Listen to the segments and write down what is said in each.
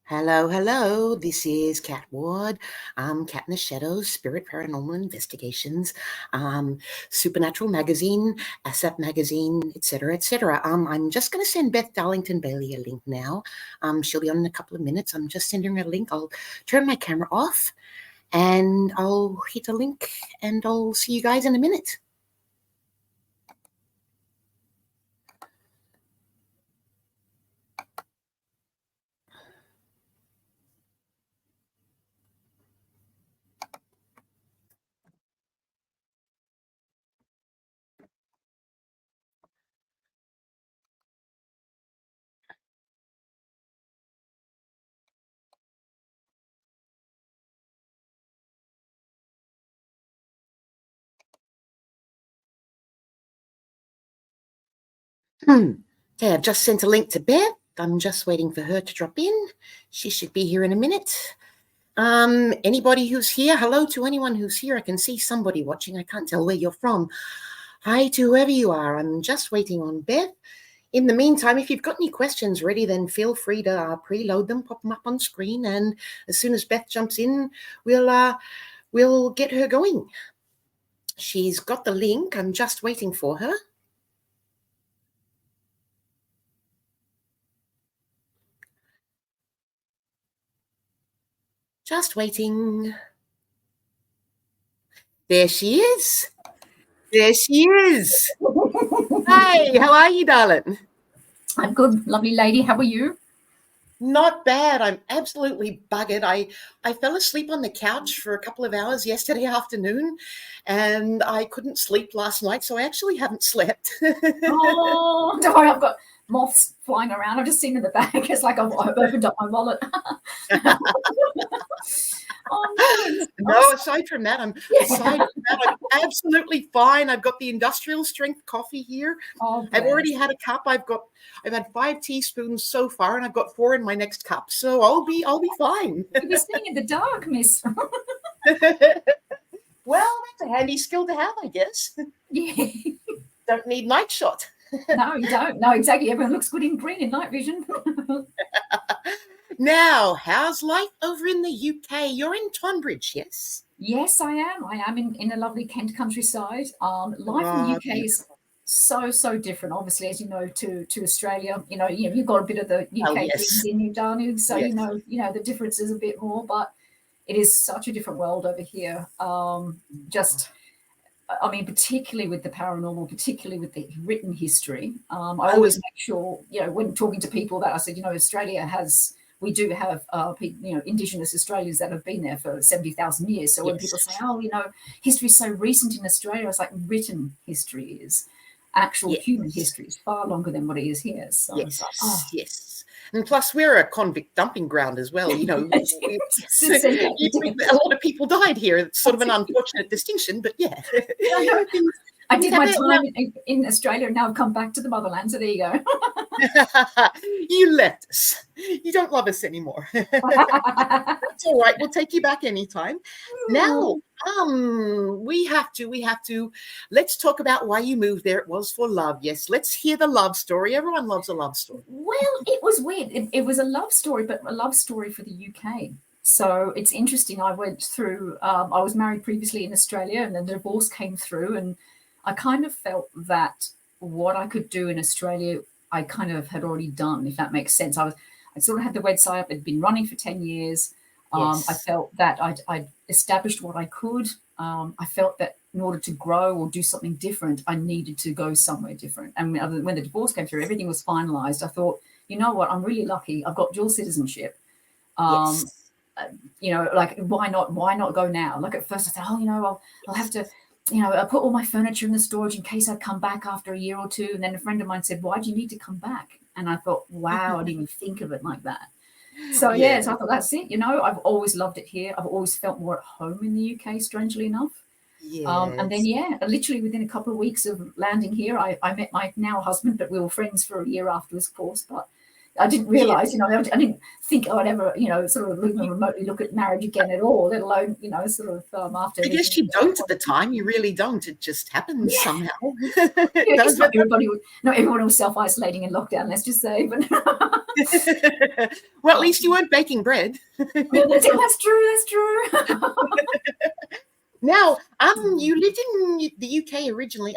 Hello, hello. This is Cat Ward, Cat in the Shadows, Spirit Paranormal Investigations, Supernatural Magazine, ASAP Magazine, etc., etc. I'm just going to send Beth Darlington-Bailey a link now. She'll be on in a couple of minutes. I'm just sending her a link. I'll turn my camera off, and I'll hit a link, and I'll see you guys in a minute. Okay, I've just sent a link to Beth. I'm just waiting for her to drop in. She should be here in a minute. Anybody who's here, hello to anyone who's here. I can see somebody watching. I can't tell where you're from. Hi to whoever you are. I'm just waiting on Beth. In the meantime, if you've got any questions ready, then feel free to preload them, pop them up on screen, and as soon as Beth jumps in, we'll get her going. She's got the link. I'm just waiting for her. Just waiting. There she is. There she is. Hi, how are you, darling? I'm good, lovely lady. How are you? Not bad. I'm absolutely buggered. I fell asleep on the couch for a couple of hours yesterday afternoon, and I couldn't sleep last night, so I actually haven't slept. Oh, don't worry, I've got moths flying around. I've just seen in the bag. It's like I've opened up my wallet. Oh, no, aside from that, I'm absolutely fine. I've got the industrial strength coffee here. Oh, I've already had a cup. I've had 5 teaspoons so far, and I've got 4 in my next cup. So I'll be fine. You'll be staying in the dark, miss. Well, that's a handy skill to have, I guess. Yeah. Don't need night shot. No, you don't. No, exactly. Everyone looks good in green in night vision. Now, how's life over in the UK? You're in Tonbridge, yes? Yes, I am. I am in a lovely Kent countryside. Life in the UK is so different, obviously, as you know, to Australia. You've got a bit of the UK things in you, don't you? So you know the difference is a bit more, but it is such a different world over here. Particularly with the paranormal, particularly with the written history. I always make sure, when talking to people, that I said, Australia we do have Indigenous Australians that have been there for 70,000 years. So when people say, history is so recent in Australia, it's like written history is. Actual human history is far longer than what it is here. So yes. And plus, we're a convict dumping ground as well. A lot of people died here. It's sort of an unfortunate distinction, but yeah. I did my time in Australia, and now I've come back to the motherland. So there you go. You left us. You don't love us anymore. It's all right. We'll take you back anytime. Now, we have to. Let's talk about why you moved there. It was for love. Yes, let's hear the love story. Everyone loves a love story. Well, it was weird. It was a love story, but a love story for the UK. So it's interesting. I went through, I was married previously in Australia, and then the divorce came through, and I kind of felt that what I could do in Australia, I kind of had already done, if that makes sense. I sort of had the website up. It'd been running for 10 years. I felt that I'd established what I could. I felt that in order to grow or do something different, I needed to go somewhere different. And when the divorce came through, everything was finalized. I thought, you know what, I'm really lucky. I've got dual citizenship. Why not go now? Like at first I thought, I'll have to, I put all my furniture in the storage in case I come back after a year or two. And then a friend of mine said, why do you need to come back? And I thought, wow, I didn't even think of it like that. So, so I thought, that's it. I've always loved it here. I've always felt more at home in the UK, strangely enough. And then, literally within a couple of weeks of landing here, I met my now husband, but we were friends for a year afterwards, of course. But I didn't realize, I didn't think I'd ever, sort of even remotely look at marriage again at all, let alone, after. I guess you don't at the time. You really don't. It just happens somehow. Not everyone was self-isolating in lockdown, let's just say. But Well, at least you weren't baking bread. Well, that's true. That's true. Now, you lived in the UK originally.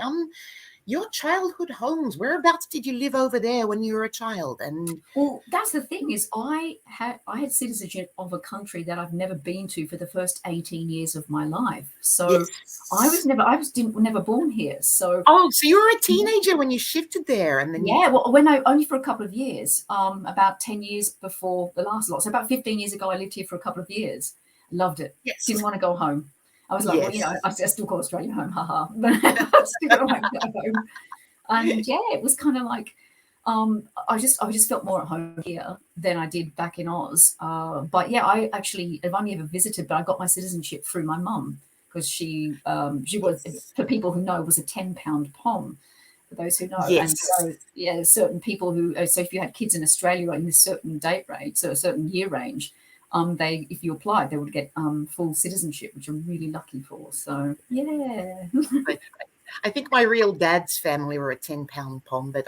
Your childhood homes, whereabouts did you live over there when you were a child? And Well, that's the thing is I had citizenship of a country that I've never been to for the first 18 years of my life. So yes. I was never born here. So Oh, so you were a teenager when you shifted there, and then well, only for a couple of years, about 10 years before the last lot. So about 15 years ago, I lived here for a couple of years. Loved it. Yes. Didn't want to go home. I was like, Yes. I still call Australia home, haha. But I still don't want to go home. And it was kind of like, I just felt more at home here than I did back in Oz. But I've only ever visited, but I got my citizenship through my mum because she was, for people who know, was a 10-pound pom. For those who know, Yes. and so certain people who, so if you had kids in Australia in a certain date range, so a certain year range, if you applied, they would get full citizenship, which I'm really lucky for. So yeah. I think my real dad's family were a 10-pound pom, but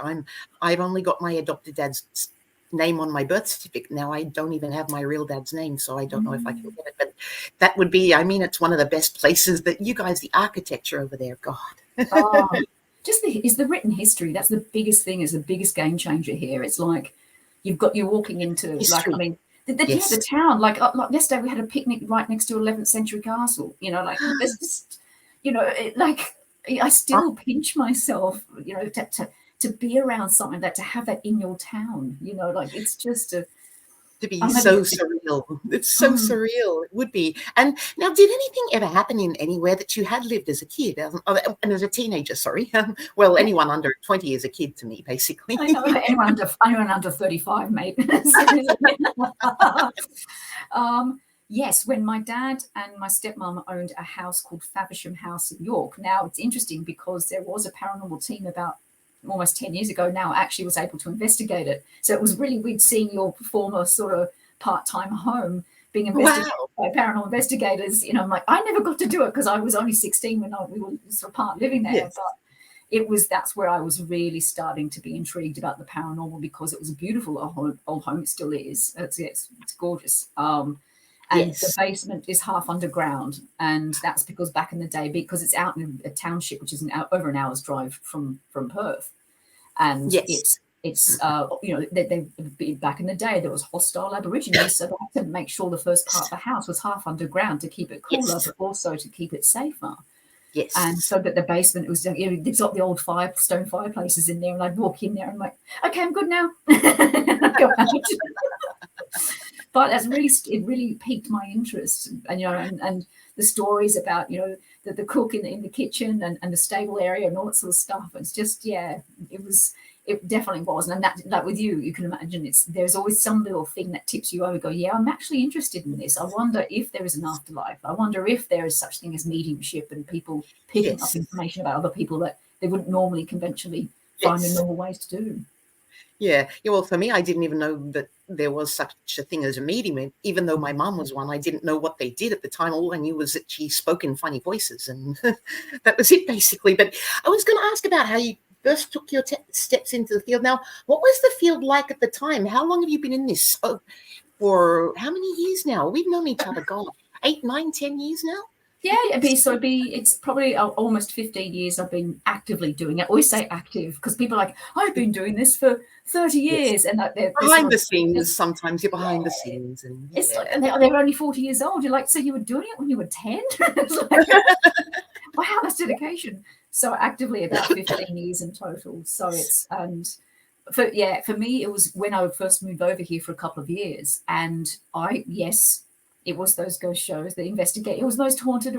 I've only got my adopted dad's name on my birth certificate. Now I don't even have my real dad's name, so I don't know if I can get it. But that would be, I mean, it's one of the best places that you guys, the architecture over there, God. Just the written history. That's the biggest thing, is the biggest game changer here. It's like you're walking into history. like, I mean, the town, like yesterday we had a picnic right next to 11th century castle, like there's just, I still pinch myself, to be around something like that, to have that in your town, like it's just to be so surreal. It's so surreal. It would be. And now, did anything ever happen in anywhere that you had lived as a kid and as a teenager? Sorry. Well, anyone under 20 is a kid to me, basically. I know, anyone under 35, mate. Yes, when my dad and my stepmom owned a house called Faversham House in York. Now, it's interesting because there was a paranormal team about almost 10 years ago now actually was able to investigate it. So it was really weird seeing your former sort of part-time home being investigated by paranormal investigators. I'm like, I never got to do it because I was only 16 when we were sort of part living there. Yes. But that's where I was really starting to be intrigued about the paranormal, because it was a beautiful old home. It still is. It's gorgeous. And the basement is half underground, and that's because back in the day, because it's out in a township which is over an hour's drive from Perth, and it's they back in the day there was hostile Aborigines, so they had to make sure the first part of the house was half underground to keep it cooler, but also to keep it safer. Yes. And so that the basement was, they've got the old stone fireplaces in there, and I'd walk in there and I'm like, okay, I'm good now. Go out. But it really piqued my interest, and the stories about the cook in the kitchen and the stable area and all that sort of stuff. It's just it definitely was, and that, like with you can imagine, there's always some little thing that tips you over. Go, yeah, I'm actually interested in this. I wonder if there is an afterlife. I wonder if there is such thing as mediumship and people picking up information about other people that they wouldn't normally conventionally find in normal ways to do. Yeah. Well, for me, I didn't even know that there was such a thing as a medium. Even though my mum was one, I didn't know what they did at the time. All I knew was that she spoke in funny voices, and that was it, basically. But I was going to ask about how you first took your steps into the field. Now, what was the field like at the time? How long have you been in this? For how many years now? We've known each other, God, 8, 9, 10 years now? Yeah, it's probably almost 15 years I've been actively doing it. I always say active because people are like, I've been doing this for 30 years. And they're behind the scenes, sometimes you're behind the scenes. And it's like, and they're only 40 years old. You're like, so you were doing it when you were 10? It's like, wow, that's dedication. So actively about 15 years in total. So it's, for me, it was when I first moved over here for a couple of years. And it was those ghost shows, the investigate. It was most haunted.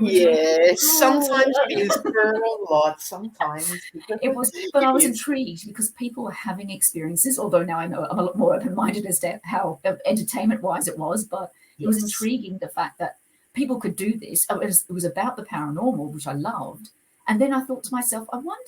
Sometimes it is for a lot. Sometimes it was, but I was intrigued because people were having experiences. Although now I know I'm a lot more open-minded as to how entertainment-wise it was, but it was intriguing the fact that people could do this. It was about the paranormal, which I loved. And then I thought to myself, I wonder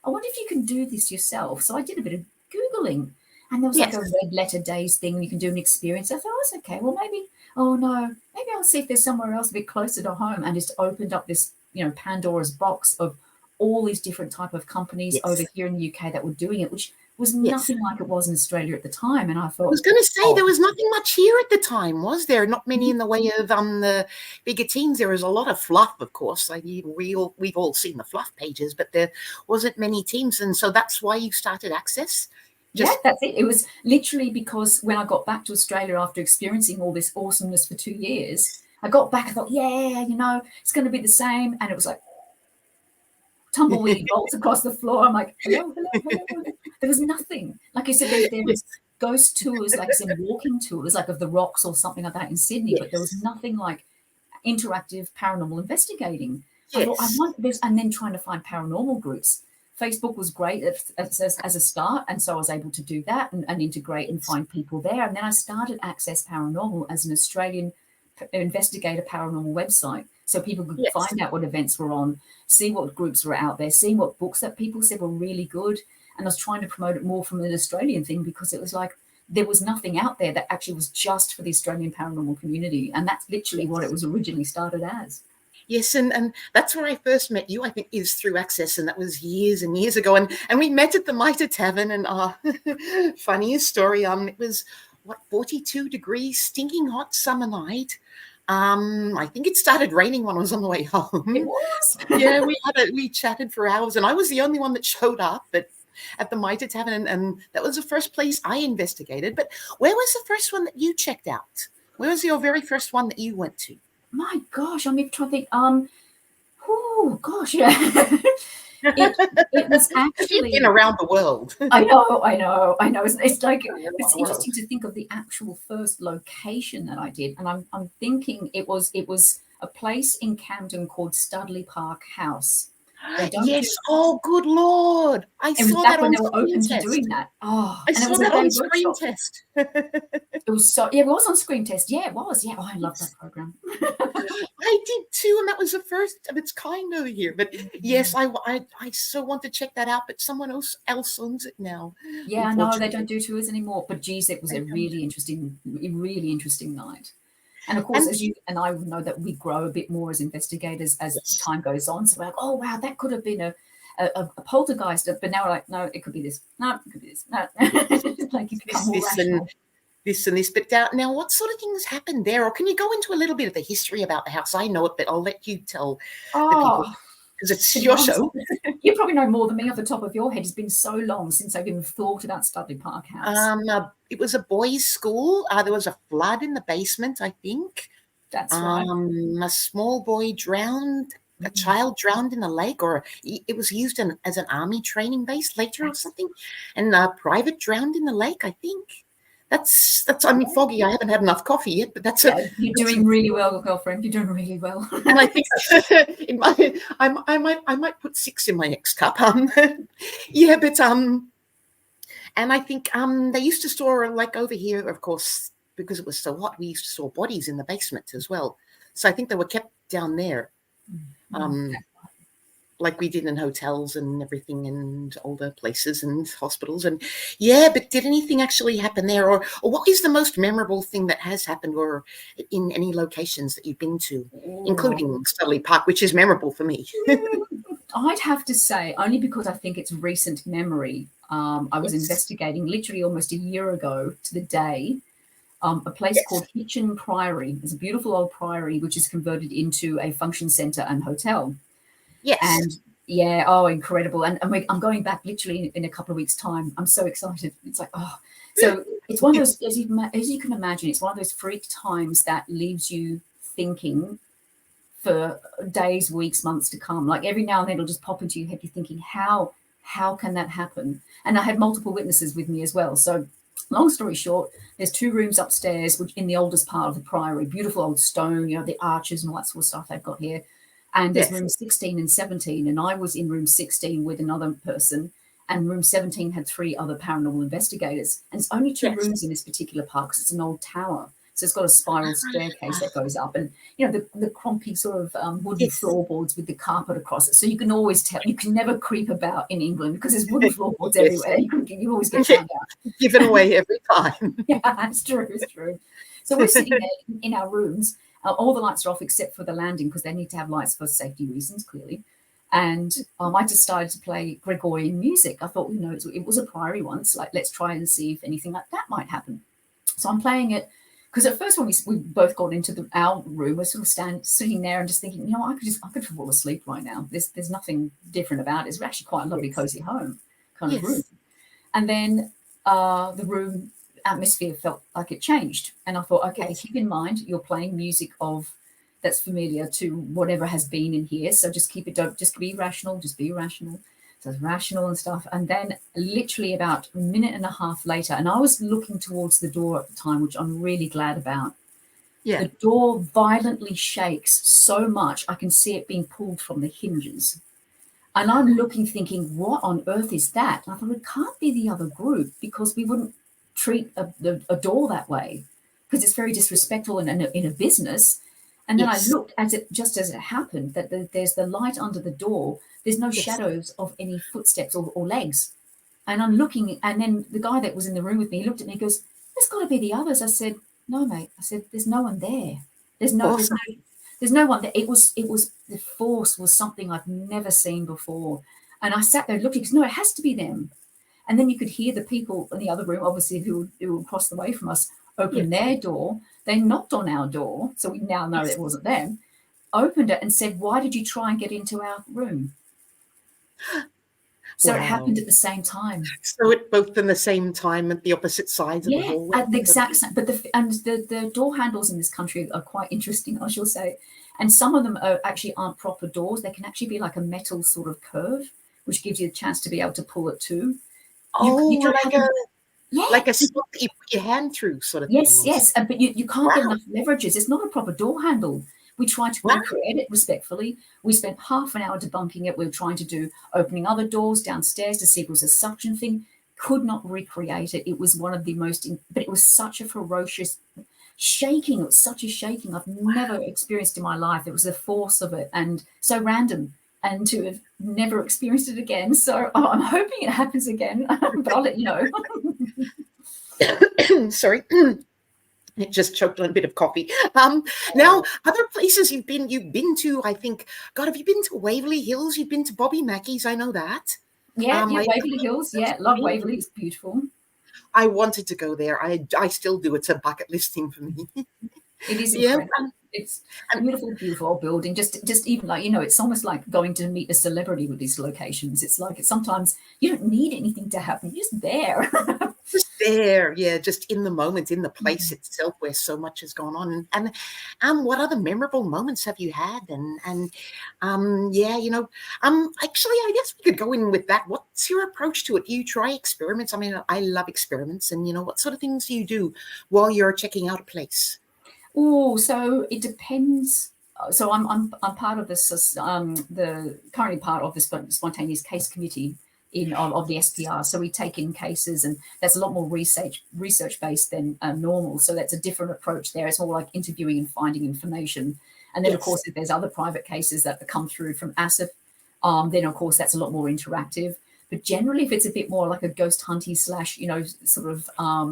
if you can do this yourself. So I did a bit of Googling, and there was like a red letter days thing. You can do an experience. I thought, oh, it's okay. Well, maybe I'll see if there's somewhere else a bit closer to home. And just opened up this, Pandora's box of all these different type of companies over here in the UK that were doing it, which was Yes. nothing like it was in Australia at the time. And I I thought, was going to say oh, there was nothing much here at the time, was there? Not many in the way of the bigger teams. There was a lot of fluff, of course. Like we've all seen the fluff pages, but there wasn't many teams, and so that's why you started Access. yeah, that's it. It was literally because when I got back to Australia after experiencing all this awesomeness for 2 years, I got back and thought, yeah, it's going to be the same. And it was like tumbleweed bolts across the floor. I'm like, hello, hello, hello, hello. There was nothing. Like you said, there was ghost tours, like some walking tours, like of the rocks or something like that in Sydney, but there was nothing like interactive paranormal investigating. I thought, I want this, and then trying to find paranormal groups. Facebook was great as a start, and so I was able to do that and integrate and find people there. And then I started Access Paranormal as an Australian investigator paranormal website, so people could find out what events were on, see what groups were out there, see what books that people said were really good. And I was trying to promote it more from an Australian thing, because it was like there was nothing out there that actually was just for the Australian paranormal community. And that's literally what it was originally started as. Yes, and that's where I first met you, I think, is through Access, and that was years and years ago. And we met at the Mitre Tavern, and funniest story, it was, 42 degrees, stinking hot summer night. I think it started raining when I was on the way home. It was. Yeah, we chatted for hours, and I was the only one that showed up at the Mitre Tavern, and that was the first place I investigated. But where was the first one that you checked out? Where was your very first one that you went to? My gosh, I'm even trying to think. Oh gosh, yeah. it was actually been around the world. I know. It's like it's interesting to think of the actual first location that I did, and I'm thinking it was a place in Camden called Studley Park House. Yes. Oh, good Lord! I saw that on when they were open Screen to doing that. Oh, I saw that on Screen Test. It was so, yeah, it was on Screen Test. Yeah, it was. Yeah, I love that program. I did too, and that was the first of its kind over here. But yes, I so want to check that out, but someone else owns it now. Yeah, no, they don't do tours anymore. But geez, it was a really interesting night. And of course, as you and I know that we grow a bit more as investigators as time goes on. So we're like, oh wow, that could have been a poltergeist, but now we're like, no, it could be this. No, it could be this. No, like you become more rational. This and this. But now, what sort of things happened there? Or can you go into a little bit of the history about the house? I know it, but I'll let you tell the people, because it's your show. You probably know more than me off the top of your head. It's been so long since I've even thought about Studley Park House. It was a boys' school. There was a flood in the basement, I think. That's right. A small boy drowned. A child drowned in the lake, or it was used as an army training base later or something. And a private drowned in the lake, I think. That's. I'm foggy. I haven't had enough coffee yet, but that's. You're doing really well, girlfriend. You're doing really well. And I think I might put 6 in my next cup. Yeah, but and I think they used to store, like over here, of course, because it was so hot, we used to store bodies in the basement as well. So I think they were kept down there, like we did in hotels and everything, and older places and hospitals. And yeah, but did anything actually happen there, or what is the most memorable thing that has happened, or in any locations that you've been to, including Studley Park, which is memorable for me? I'd have to say, only because I think it's recent memory. I was investigating literally almost a year ago to the day, a place called Hitchin Priory. It's a beautiful old priory which is converted into a function centre and hotel. Yes. And yeah, oh, incredible. And I'm going back literally in a couple of weeks' time. I'm so excited. It's like, oh, so it's one of those, as you can imagine, it's one of those freak times that leaves you thinking for days, weeks, months to come. Like every now and then it'll just pop into your head. You're thinking, how can that happen? And I had multiple witnesses with me as well. So long story short, there's 2 rooms upstairs, which in the oldest part of the priory, beautiful old stone, the arches and all that sort of stuff they've got here. And there's rooms 16 and 17. And I was in room 16 with another person, and room 17 had 3 other paranormal investigators. And it's only 2 rooms in this particular part because it's an old tower. So it's got a spiral staircase that goes up, and the crumpy sort of wooden floorboards with the carpet across it. So you can always tell. You can never creep about in England because there's wooden floorboards everywhere. You always get found out. Given away every time. Yeah, it's true. It's true. So we're sitting there in our rooms. All the lights are off except for the landing because they need to have lights for safety reasons, clearly. And I decided to play Gregorian music. I thought, it was a priory once. Like, let's try and see if anything like that might happen. So I'm playing it because at first when we both got into our room, we're sort of sitting there and just thinking, I could fall asleep right now. There's nothing different about it. It's actually quite a lovely, cozy home kind of room. And then the room atmosphere felt like it changed. And I thought, okay, keep in mind you're playing music that's familiar to whatever has been in here. So just just be rational, just be rational. So it's rational and stuff. And then literally about a minute and a half later, and I was looking towards the door at the time, which I'm really glad about. Yeah. The door violently shakes so much, I can see it being pulled from the hinges. And I'm looking, thinking, what on earth is that? And I thought, it can't be the other group, because we wouldn't treat a door that way, because it's very disrespectful in a business. And then I looked just as it happened, that there's the light under the door. There's no shadows of any footsteps or legs. And I'm looking, and then the guy that was in the room with me, he looked at me and goes, there's got to be the others. I said, no, mate. I said, there's no one there. There's no one there. It was the force was something I've never seen before. And I sat there looking, because no, it has to be them. And then you could hear the people in the other room, obviously, who were across the way from us, open their door. They knocked on our door, so we now know it wasn't them, opened it and said, why did you try and get into our room? So it happened at the same time. So it both in the same time at the opposite sides of the hallway? At the exact same. But the door handles in this country are quite interesting, I shall say. And some of them aren't proper doors. They can actually be like a metal sort of curve, which gives you a chance to be able to pull it too. Like a spot that you put your hand through, sort of thing. Yes. But you can't get enough leverages. It's not a proper door handle. We tried to recreate it respectfully. We spent half an hour debunking it. We were trying to do opening other doors downstairs to see if it was a suction thing. Could not recreate it. It was one of the most, but it was such a ferocious shaking. It was such a shaking I've never experienced in my life. It was the force of it, and so random, and to have never experienced it again. So I'm hoping it happens again, but I'll let you know. Sorry. It just choked on a bit of coffee. Now, other places you've been to, I think, God, have you been to Waverly Hills? You've been to Bobby Mackey's, I know that. Yeah, Waverly Hills. Yeah, love Waverly. It's beautiful. I wanted to go there. I still do. It's a bucket list thing for me. It is incredible. It's a beautiful building. Just even like, it's almost like going to meet a celebrity with these locations. It's like sometimes you don't need anything to happen. You're just there. Just there, yeah, just in the moment, in the place itself where so much has gone on. And what other memorable moments have you had? Actually, I guess we could go in with that. What's your approach to it? Do you try experiments? I mean, I love experiments, and what sort of things do you do while you're checking out a place? Oh, so it depends. So I'm part of this, currently part of the spontaneous case committee of the SPR. So we take in cases, and that's a lot more research based than normal. So that's a different approach there. It's more like interviewing and finding information. And then of course, if there's other private cases that come through from ASIP, then of course that's a lot more interactive. But generally, if it's a bit more like a ghost hunting / sort of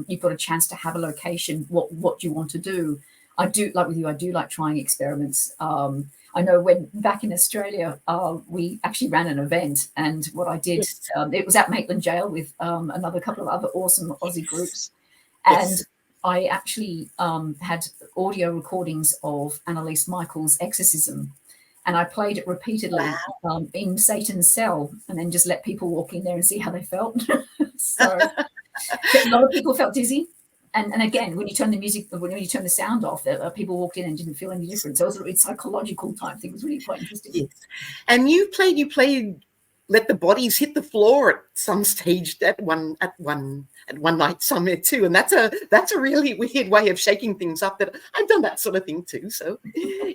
you've got a chance to have a location, what do you want to do? I do like trying experiments. I know when back in Australia, we actually ran an event, and what I did, it was at Maitland Jail with another couple of other awesome Aussie groups. And I actually had audio recordings of Annalise Michael's exorcism, and I played it repeatedly in Satan's cell, and then just let people walk in there and see how they felt. So a lot of people felt dizzy. And again, when you turn the sound off, people walked in and didn't feel any different. So it was a psychological type thing. It was really quite interesting. Yes. And you played Let the Bodies Hit the Floor at some stage at one night somewhere too. And that's a really weird way of shaking things up. That I've done that sort of thing too. So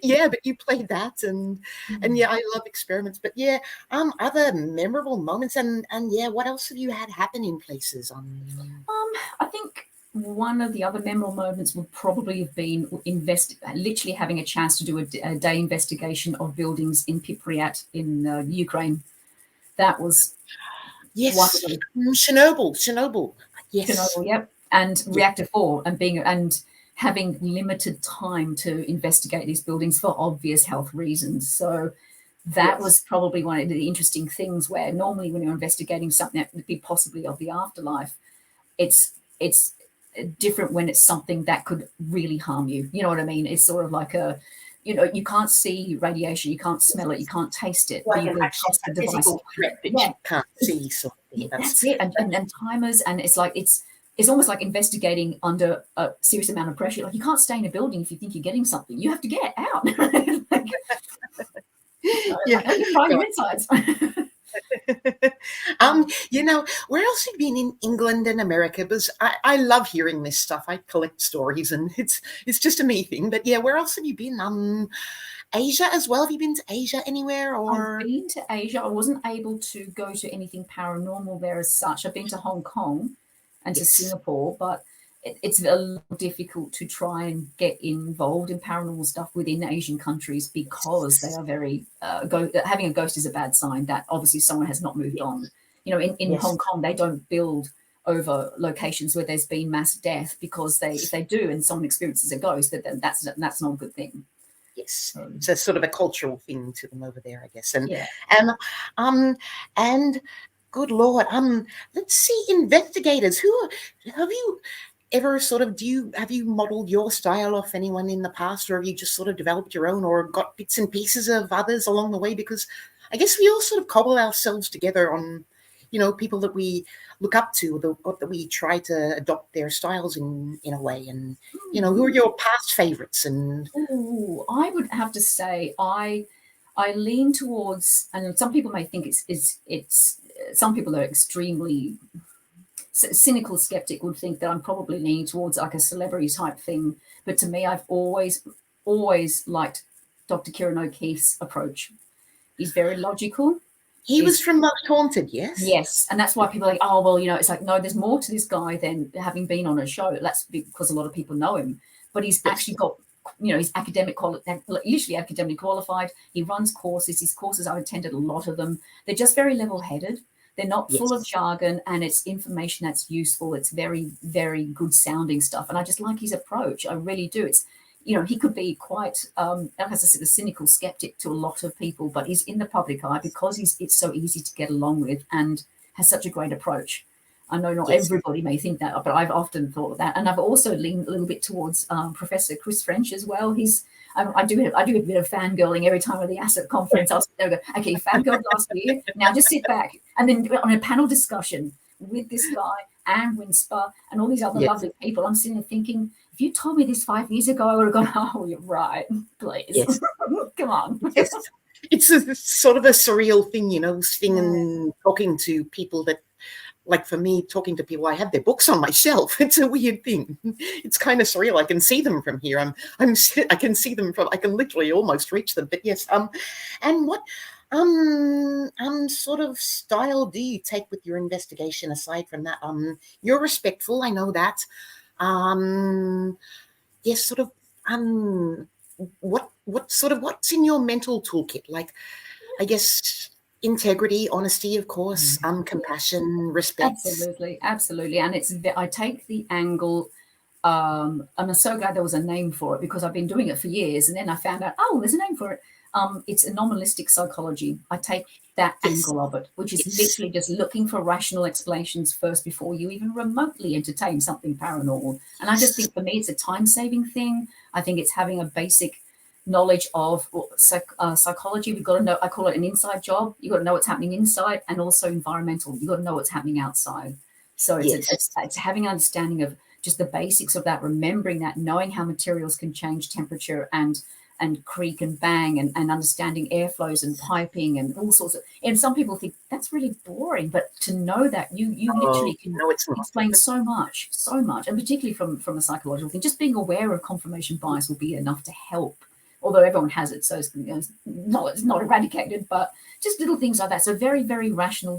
yeah, but you played that, and yeah, I love experiments. But yeah, other memorable moments, and yeah, what else have you had happen in places? I think one of the other memorable moments would probably have been literally having a chance to do a day investigation of buildings in Pripyat in Ukraine. That was wonderful. Chernobyl. Yes. Chernobyl, yep. And Reactor 4, and having limited time to investigate these buildings for obvious health reasons. So that was probably one of the interesting things, where normally when you're investigating something that would be possibly of the afterlife, it's different when it's something that could really harm you. You know what I mean? It's sort of like a, you can't see radiation, you can't smell it, you can't taste it. Like But an actual physical threat that you can't see. Sort of thing. That's it. And timers, and it's like it's almost like investigating under a serious amount of pressure. Like, you can't stay in a building if you think you're getting something. You have to get out. Find your insides. Where else have you been in England and America? Because I love hearing this stuff. I collect stories, and it's just a me thing. But yeah, where else have you been? Asia as well. Have you been to Asia anywhere? Or I've been to Asia. I wasn't able to go to anything paranormal there as such. I've been to Hong Kong and to Singapore, but it's a little difficult to try and get involved in paranormal stuff within Asian countries, because they are very having a ghost is a bad sign that obviously someone has not moved on. In Hong Kong, they don't build over locations where there's been mass death, because if they do and someone experiences a ghost, that's not a good thing. Yes, it's a sort of a cultural thing to them over there, I guess. And good Lord, let's see, investigators. Who have you ever have you modeled your style off anyone in the past, or have you just sort of developed your own, or got bits and pieces of others along the way? Because I guess we all sort of cobble ourselves together on, people that we look up to, that we try to adopt their styles in a way. And, who are your past favorites? And I would have to say I lean towards, and some people may think it's some people are extremely cynical skeptic would think that I'm probably leaning towards like a celebrity type thing. But to me, I've always liked Dr. Kieran O'Keefe's approach. He's very logical. He was from Most Haunted, yes? Yes. And that's why people are like, oh, well, it's like, no, there's more to this guy than having been on a show. That's because a lot of people know him. But he's actually got, he's usually academically qualified. He runs courses. His courses, I've attended a lot of them. They're just very level-headed. They're not full of jargon, and it's information that's useful. It's very, very good sounding stuff. And I just like his approach. I really do. It's, he could be quite, as I said, a cynical skeptic to a lot of people, but he's in the public eye because it's so easy to get along with and has such a great approach. I know not everybody may think that, but I've often thought of that. And I've also leaned a little bit towards Professor Chris French as well. I do a bit of fangirling every time at the Asset conference. I'll sit there and go, okay, you fangirled last year. Now just sit back. And then on a panel discussion with this guy, Anne Winsper, and all these other lovely people, I'm sitting there thinking, if you told me this 5 years ago, I would have gone, oh, you're right. Please. Yes. Come on. Yes. It's a sort of a surreal thing, sitting and talking to people that, like for me, talking to people, I have their books on my shelf. It's a weird thing. It's kind of surreal. I can see them from here. I can see them I can literally almost reach them. But yes, and what sort of style do you take with your investigation aside from that? You're respectful, I know that. Yes, sort of what's in your mental toolkit? Like, I guess integrity, honesty, of course, compassion, respect. Absolutely. And I take the angle. I'm so glad there was a name for it, because I've been doing it for years, and then I found out, oh, there's a name for it. It's anomalistic psychology. I take that angle of it, which is literally just looking for rational explanations first before you even remotely entertain something paranormal. And I just think for me, it's a time-saving thing. I think it's having a basic knowledge of psychology. We've got to know, I call it an inside job. You've got to know what's happening inside, and also environmental. You've got to know what's happening outside. So it's having an understanding of just the basics of that, remembering that, knowing how materials can change temperature and creak and bang, and understanding airflows and piping and all sorts of, and some people think that's really boring, but to know that you literally can explain so much, and particularly from a psychological thing, just being aware of confirmation bias will be enough to help. Although everyone has it, so it's not eradicated, but just little things like that. So very, very rational,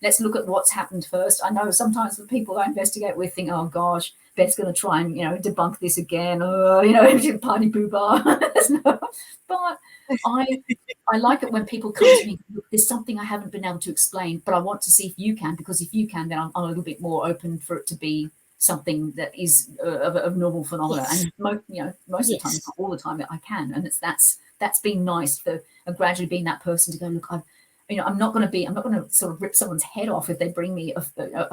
let's look at what's happened first. I know sometimes the people I investigate with think, oh gosh, Beth's going to try and, debunk this again, party pooper. But I like it when people come to me, there's something I haven't been able to explain, but I want to see if you can, because if you can, then I'm a little bit more open for it to be something that is of normal phenomena. Yes. And most of the time, Yes. not all the time, I can. And that's been nice for gradually being that person to go, look, I'm not going to sort of rip someone's head off if they bring me a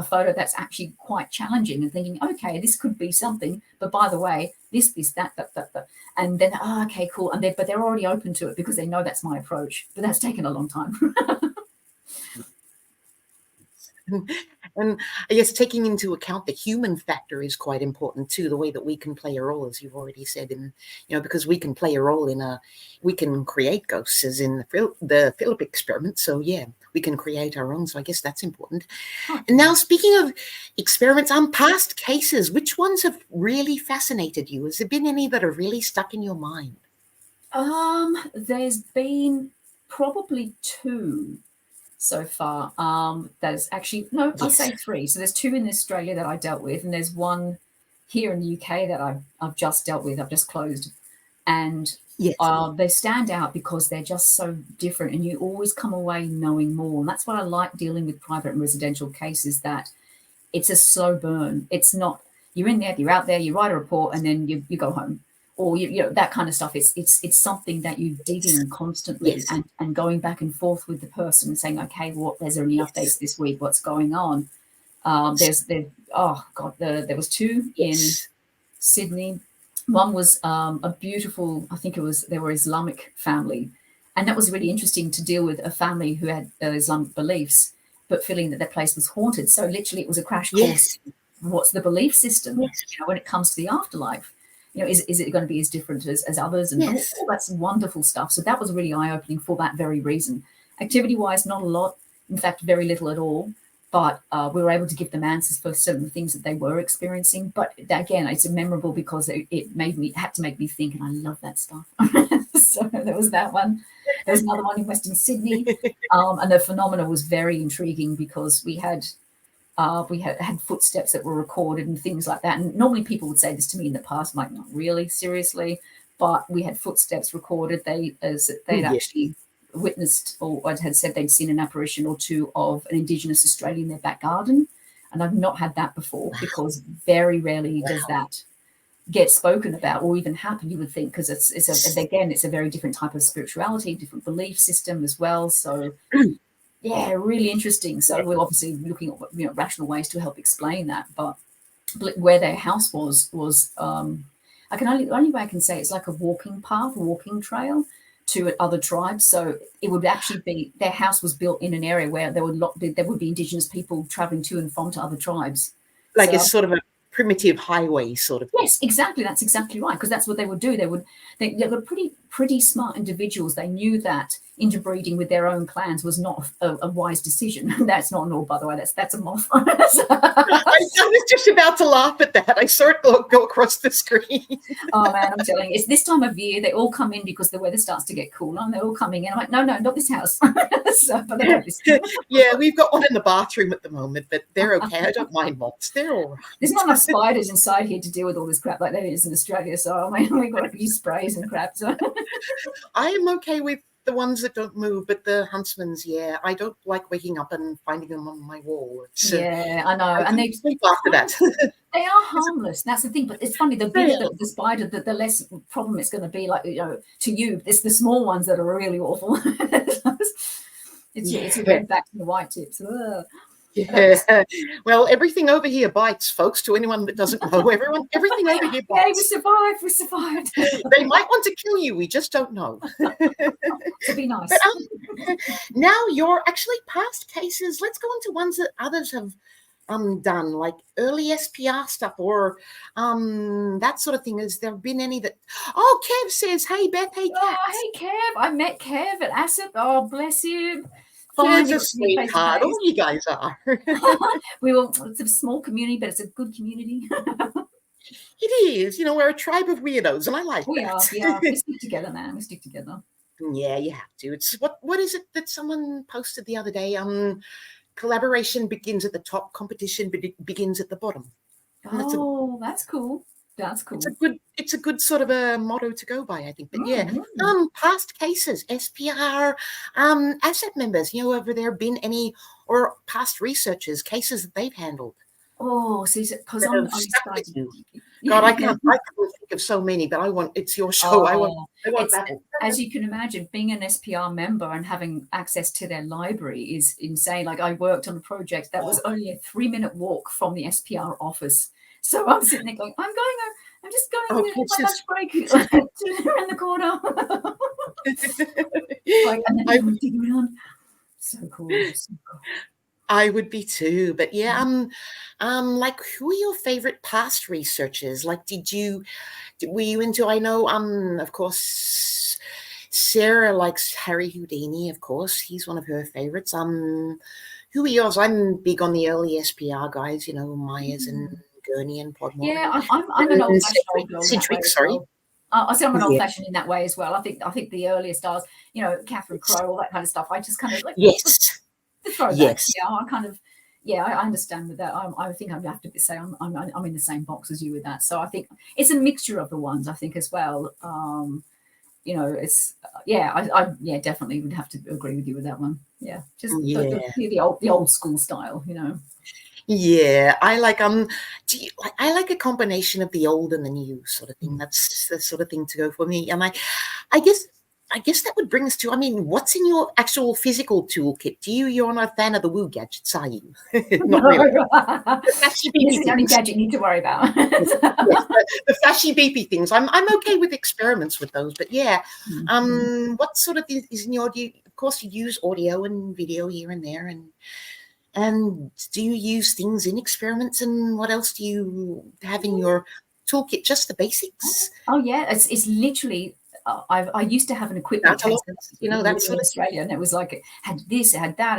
photo that's actually quite challenging, and thinking, okay, this could be something, but by the way, this, that, and then, okay, cool. But they're already open to it because they know that's my approach, but that's taken a long time. And I guess taking into account the human factor is quite important too, the way that we can play a role, as you've already said, in, because we can play a role we can create ghosts, as in the Philip experiment. So yeah, we can create our own. So I guess that's important. And now, speaking of experiments, past cases, which ones have really fascinated you? Has there been any that are really stuck in your mind? There's been probably two so far. There's actually, no, I'll say three. So there's two in Australia that I dealt with, and there's one here in the UK that I've just dealt with. I've just closed, and they stand out because they're just so different, and you always come away knowing more. And that's what I like dealing with private and residential cases, that it's a slow burn. It's not, you're in there, you're out there, you write a report, and then you go home. Or that kind of stuff. It's something that you dig in constantly, and going back and forth with the person and saying, okay, is there any updates this week? What's going on? There was two in Sydney. One was a beautiful, I think they were Islamic family, and that was really interesting to deal with, a family who had Islamic beliefs, but feeling that their place was haunted. So literally, it was a crash course. What's the belief system when it comes to the afterlife? Is it going to be as different as others? And all that's wonderful stuff. So that was really eye-opening for that very reason. Activity-wise, not a lot. In fact, very little at all. But we were able to give them answers for certain things that they were experiencing. But again, it's memorable because it had to make me think, and I love that stuff. So there was that one. There was another one in Western Sydney. And the phenomena was very intriguing because we had footsteps that were recorded and things like that. And normally people would say this to me in the past, like, not really, seriously, but we had footsteps recorded. They'd actually witnessed, or had said they'd seen an apparition or two of an Indigenous Australian in their back garden. And I've not had that before, because very rarely does that get spoken about or even happen, you would think, because it's a very different type of spirituality, different belief system as well. So yeah, really interesting. So we're obviously looking at rational ways to help explain that. But where their house was only way I can say it's like a walking path, walking trail to other tribes. So it would actually be, their house was built in an area where there would be Indigenous people traveling to and from to other tribes. Like it's sort of a primitive highway sort of thing. Yes, exactly. That's exactly right, because that's what they would do. They were pretty smart individuals. They knew that interbreeding with their own clans was not a wise decision. That's not an all, by the way. That's a moth. I was just about to laugh at that. I saw it go across the screen. Oh man, I'm telling you, it's this time of year. They all come in because the weather starts to get cooler, and they're all coming in. I'm like, no, not this house. But they don't listen. Yeah, we've got one in the bathroom at the moment, but they're okay. I don't mind moths. They're all right. There's not enough spiders inside here to deal with all this crap like there is in Australia. So I mean, we've got a few sprays and crap. So I am okay with the ones that don't move, but the huntsmans, I don't like waking up and finding them on my wall. I know, and they sleep after that. They are harmless. That's the thing. But it's funny. The bigger the spider, the less problem it's going to be. Like, to you, it's the small ones that are really awful. It's a red back and the white tips. Ugh. Yeah. Well, everything over here bites, folks. To anyone that doesn't know, everything over here bites. Yeah, we survived. They might want to kill you. We just don't know. To be nice. But, now your actually past cases. Let's go into ones that others have done, like early SPR stuff or that sort of thing. Has there been any that? Oh, Kev says, "Hey Beth, hey Kat." Oh, hey Kev. I met Kev at ASIP. Oh, bless you. Kev's a sweetheart. All you guys are. It's a small community, but it's a good community. It is. We're a tribe of weirdos, and I like that. We are. We stick together, man. We stick together. Yeah, you have to. It's what is it that someone posted the other day? Collaboration begins at the top, competition begins at the bottom. And that's cool. That's cool. It's a good sort of a motto to go by, I think. But past cases, SPR, asset members, have there been any, or past researchers, cases that they've handled? Oh, see, because that I'm have stuck with starting. you? God, I can't think of so many, but it's your show. I want that. As you can imagine, being an SPR member and having access to their library is insane. Like, I worked on a project that was only a 3-minute walk from the SPR office. So I'm sitting there going, I'm just going in my lunch break around the corner. Like, and then I'm digging around. So cool. So cool. I would be too, but yeah, like, who are your favorite past researchers? Like, were you into? I know, of course, Sarah likes Harry Houdini. Of course, he's one of her favorites. Who are yours? I'm big on the early SPR guys. You know, Myers and Gurney and Podmore. Yeah, I'm an old-fashioned old girl that way as well. I say I'm an old-fashioned in that way as well. I think the earlier stars, you know, Catherine Crowe, all that kind of stuff. I just kind of like the throwbacks. Yeah, I kind of, I understand with that. I think I have to say I'm in the same box as you with that. So I think it's a mixture of the ones. I think as well. You know, it's I definitely would have to agree with you with that one. Yeah, just the old school style. You know. Yeah, I like I like a combination of the old and the new sort of thing. That's the sort of thing to go for me. And I guess that would bring us to, I mean, what's in your actual physical toolkit? You're not a fan of the woo gadgets, are you? Not really. This is the only gadget you need to worry about. Yes, the flashy beepy things. I'm okay with experiments with those, but yeah. What sort of is in your? Of course, you use audio and video here and there, and do you use things in experiments? And what else do you have in your toolkit? Just the basics? Oh yeah, it's literally. I used to have an equipment case, you know, that's in Australia, and it was like it had this, it had that,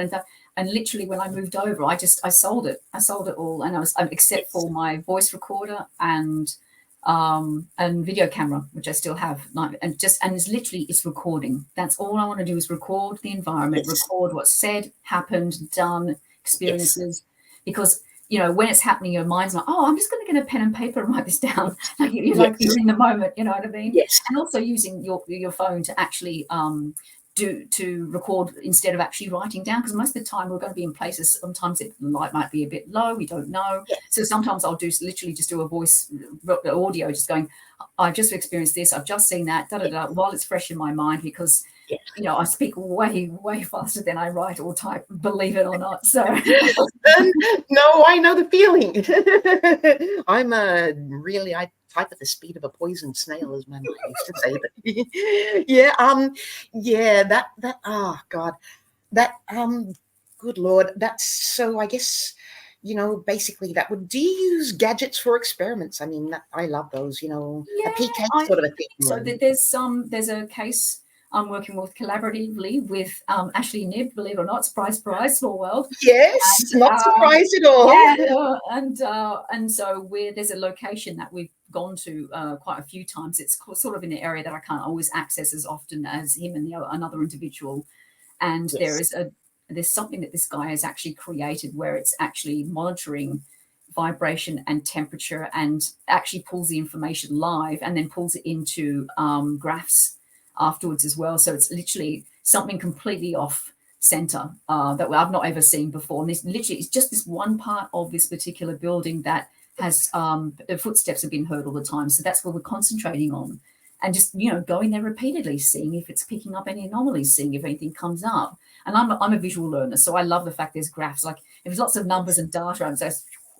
and literally when I moved over, I sold it. I sold it all, and I was except for my voice recorder and video camera, which I still have, and it's recording. That's all I want to do is record the environment, record what's said, happened, done, experiences, because. You know, when it's happening, your mind's like, oh, I'm just going to get a pen and paper and write this down. Like you're in the moment, you know what I mean? Yes. And also using your phone to actually to record instead of actually writing down, because most of the time we're going to be in places. Sometimes the light might be a bit low, we don't know. Yeah. So sometimes I'll literally just do a voice audio, just going, I've just experienced this, I've just seen that, while it's fresh in my mind, because. Yeah. You know, I speak way, way faster than I write or type, believe it or not. So no, I know the feeling. I'm I type at the speed of a poisoned snail, as my mom used to say. But oh God, good Lord, that's so. I guess, you know, basically that would. Do you use gadgets for experiments? I mean, I love those. You know, a PK sort of a thing. So there's a case. I'm working with collaboratively with Ashley Nibb, believe it or not. Surprise, small world. Yes, and, not surprised at all. Yeah, and so there's a location that we've gone to quite a few times. It's sort of in an area that I can't always access as often as him and another individual. And there's something that this guy has actually created where it's actually monitoring vibration and temperature, and actually pulls the information live and then pulls it into graphs afterwards as well. So it's literally something completely off center that I've not ever seen before. And it's just this one part of this particular building that has footsteps have been heard all the time. So that's what we're concentrating on, and just, you know, going there repeatedly, seeing if it's picking up any anomalies, seeing if anything comes up. And I'm a visual learner, so I love the fact there's graphs. Like, if there's lots of numbers and data, and so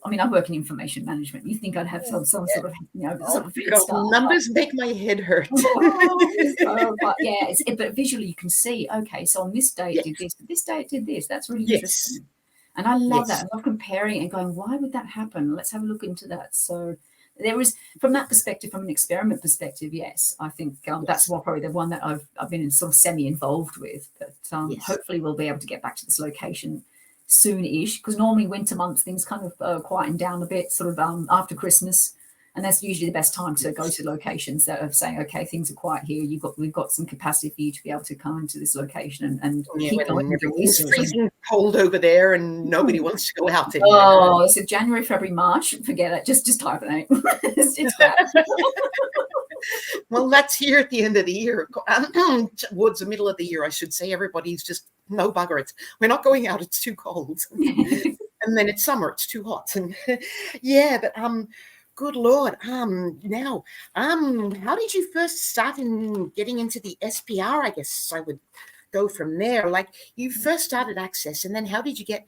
I mean, I work in information management. You think I'd have some sort of, you know, sort of stuff. Numbers make my head hurt. But yeah, but visually you can see, okay, so on this day it did this, this day it did this. That's really interesting. And I love that. I love comparing and going, why would that happen? Let's have a look into that. So there is, from that perspective, from an experiment perspective, yes, I think that's probably the one that I've been sort of semi-involved with. But hopefully we'll be able to get back to this location soon-ish, because normally winter months things kind of quieten down a bit, sort of after Christmas, and that's usually the best time to go to locations that are saying, okay, things are quiet here, we've got some capacity for you to be able to come into this location and keep going. It's freezing cold over there and nobody wants to go out anymore. Oh, so January, February, March, forget it, just hibernate. It's bad. Well, that's here at the end of the year, towards the middle of the year, I should say. Everybody's just, no bugger it. We're not going out. It's too cold. and then it's summer, it's too hot. And yeah, but good Lord. Now, how did you first start in getting into the SPR? I guess I would go from there. Like, you first started Access, and then how did you get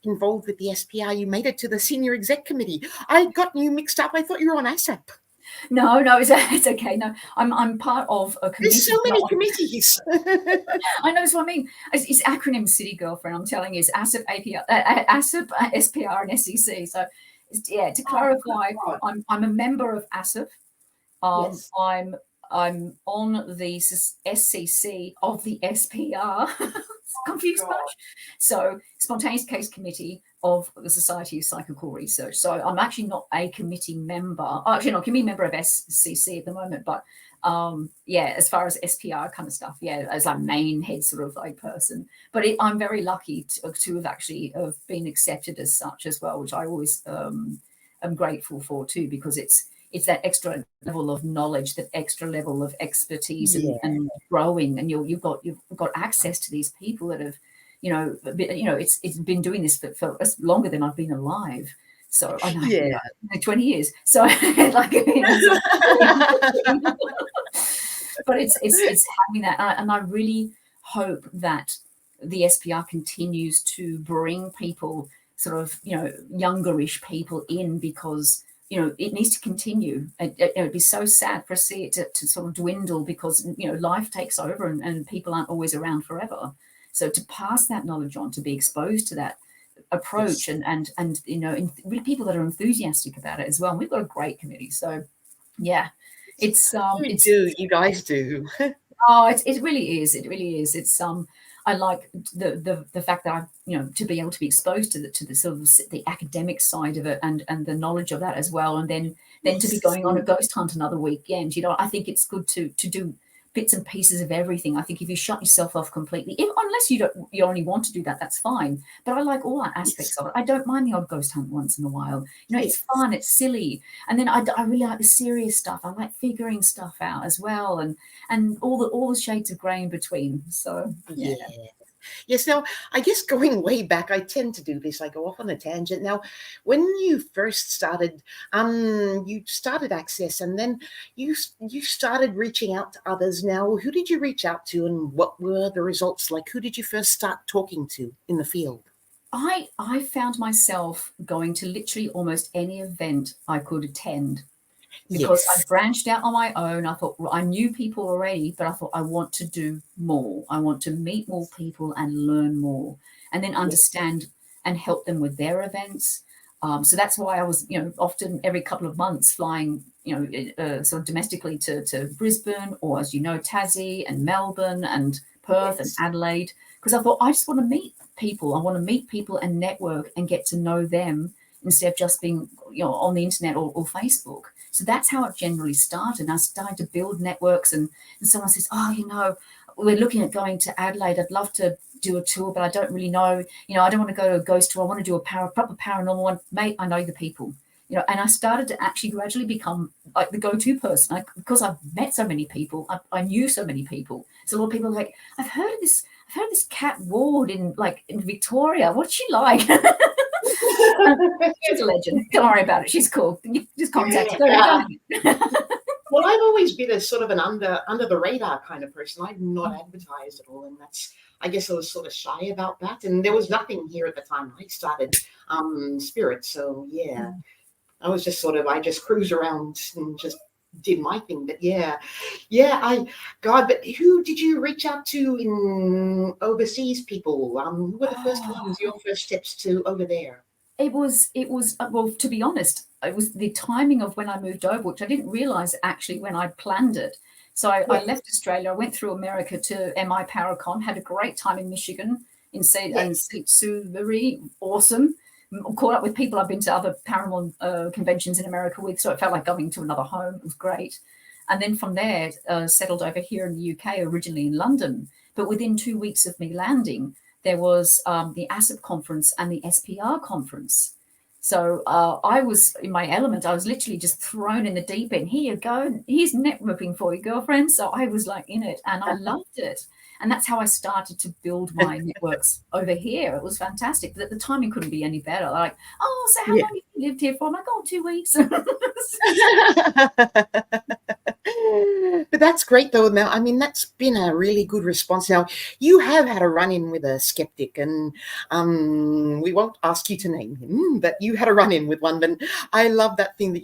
involved with the SPR? You made it to the senior exec committee. I got you mixed up. I thought you were on ASAP. No, it's okay. No, I'm part of a committee. There's so many committees. I know, that's what I mean. It's acronym City Girlfriend. I'm telling you, it's ASAP, ASAP, SPR, and SEC. So, to clarify, I'm a member of ASAP. Yes. I'm on the SCC of the SPR. Confused much? So, Spontaneous Case Committee of the Society of Psychical Research. So I'm actually not a committee member. Actually, not a committee member of SCC at the moment, but as far as SPR kind of stuff, as a main head sort of like person. But I'm very lucky to have actually been accepted as such as well, which I always am grateful for too, because it's that extra level of knowledge, that extra level of expertise, and growing, and you've got access to these people that have, it's been doing this for longer than I've been alive. So I know, 20 years. So like, but it's having that, and I really hope that the SPR continues to bring people, sort of, youngerish people in, because it needs to continue. It'd be so sad for see it to sort of dwindle, because life takes over and people aren't always around forever. So to pass that knowledge on, to be exposed to that approach, and really people that are enthusiastic about it as well. And we've got a great committee. So you guys do. Oh, it really is. It really is. It's I like the fact that to be able to be exposed to the sort of the academic side of it, and the knowledge of that as well, and then to be going on a ghost hunt another weekend. I think it's good to do bits and pieces of everything. I think if you shut yourself off completely, unless you only want to do that, that's fine. But I like all aspects of it. I don't mind the odd ghost hunt once in a while. It's fun, it's silly. And then I really like the serious stuff. I like figuring stuff out as well, and all the shades of grey in between. So Yes. Now, I guess going way back, I tend to do this. I go off on a tangent. Now, when you first started, you started Access, and then you started reaching out to others. Now, who did you reach out to, and what were the results like? Who did you first start talking to in the field? I found myself going to literally almost any event I could attend, because I branched out on my own. I thought, I knew people already, but I thought, I want to do more. I want to meet more people and learn more, and then understand and help them with their events. So that's why I was, often every couple of months flying, sort of domestically to Brisbane, or, as Tassie and Melbourne and Perth and Adelaide, because I thought, I just want to meet people. I want to meet people and network and get to know them, instead of just being, on the internet or Facebook. So that's how it generally started. I started to build networks, and someone says, we're looking at going to Adelaide. I'd love to do a tour, but I don't really know. I don't want to go to a ghost tour. I want to do a proper paranormal one. Mate, I know the people. And I started to actually gradually become like the go-to person, because I've met so many people. I knew so many people. So a lot of people are like, I've heard of this Kat Ward in Victoria. What's she like? She's a legend. Don't worry about it. She's cool. You just contact her. Well, I've always been a sort of an under the radar kind of person. I've not advertised at all, and I guess I was sort of shy about that. And there was nothing here at the time I started Spirit. So I was just I just cruise around and just did my thing. But but who did you reach out to in overseas people? Who were the first ones, your first steps to over there? It was well, to be honest, it was the timing of when I moved over, which I didn't realize actually when I planned it. So I left Australia. I went through America to MI Paracon, had a great time in Michigan, in St. Louis, awesome. Caught up with people I've been to other paranormal conventions in America with, so it felt like going to another home. It was great. And then from there, settled over here in the UK, originally in London. But within 2 weeks of me landing, there was the ASIP conference and the SPR conference. So I was in my element. I was literally just thrown in the deep end. Here you go. Here's networking for you, girlfriend. So I was like in it, and I loved it. And that's how I started to build my networks over here. It was fantastic. But the timing couldn't be any better. Like, oh, so how long have you lived here for? I'm like, oh, 2 weeks. But that's great, though. Now, I mean, that's been a really good response. Now, you have had a run-in with a skeptic, and we won't ask you to name him, but you had a run-in with one. But I love that thing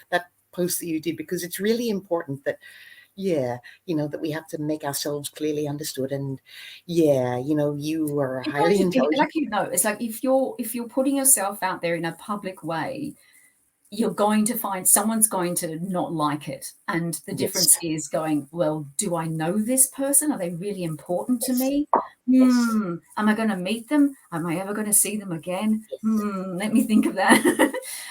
that post that you did, because it's really important that, that we have to make ourselves clearly understood. And you are highly intelligent. Like, it's like if you're putting yourself out there in a public way, you're going to find someone's going to not like it. And the difference is going, well, do I know this person? Are they really important to me? Am I going to meet them? Am I ever going to see them again? Let me think of that.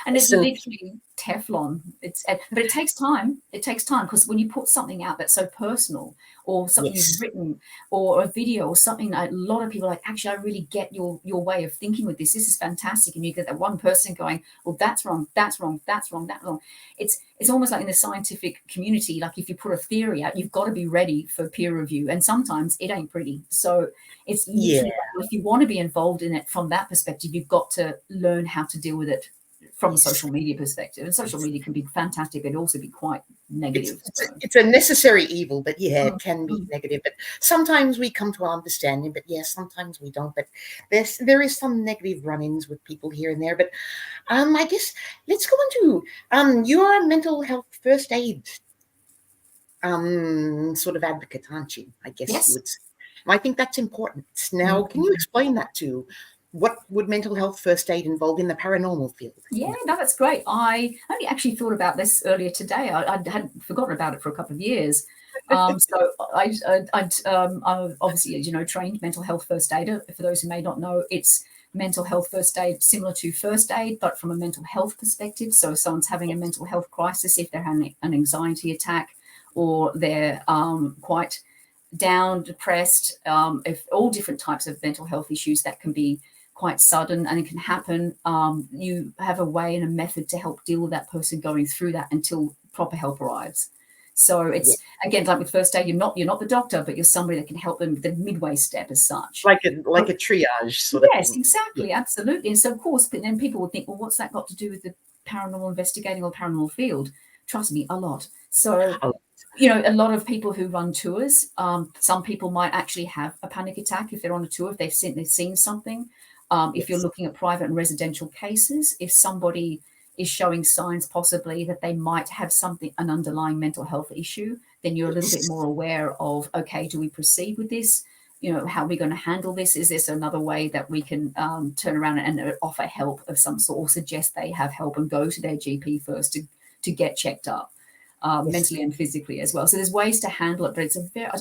And it's literally Teflon. But it takes time. It takes time, because when you put something out that's so personal, or something you've written, or a video, or something that a lot of people are like, actually, I really get your way of thinking with this. This is fantastic. And you get that one person going, well, that's wrong, that's wrong, that's wrong, that's wrong. It's almost like in the scientific community, like if you put a theory out, you've got to be ready for peer review. And sometimes it ain't pretty. So it's literally, if you want to be involved in it from that perspective, you've got to learn how to deal with it from a social media perspective. And social media can be fantastic, but also be quite negative. It's a necessary evil, but it can be negative. But sometimes we come to our understanding, but sometimes we don't. But there is some negative run-ins with people here and there. But I guess let's go on to you're a mental health first aid sort of advocate, aren't you? I guess you would say. I think that's important. Now, can you explain that to what would mental health first aid involve in the paranormal field? Yeah, no, that's great. I only actually thought about this earlier today. I had forgotten about it for a couple of years. So I obviously, as you know, trained mental health first aider. For those who may not know, it's mental health first aid similar to first aid, but from a mental health perspective. So if someone's having a mental health crisis, if they're having an anxiety attack, or they're quite down, depressed, if all different types of mental health issues that can be quite sudden and it can happen, you have a way and a method to help deal with that person going through that until proper help arrives. So it's again, like with first aid, you're not the doctor, but you're somebody that can help them with the midway step as such, like a triage sort of thing. Yes, exactly, absolutely. And so of course, but then people would think, well, what's that got to do with the paranormal investigating or paranormal field? Trust me, a lot. So a lot of people who run tours, some people might actually have a panic attack if they're on a tour, if they've seen something. If you're looking at private and residential cases, if somebody is showing signs possibly that they might have an underlying mental health issue, then you're a little bit more aware of, okay, do we proceed with this? How are we going to handle this? Is this another way that we can turn around and offer help of some sort, or suggest they have help and go to their GP first to get checked up? Mentally and physically as well. So there's ways to handle it, but it's it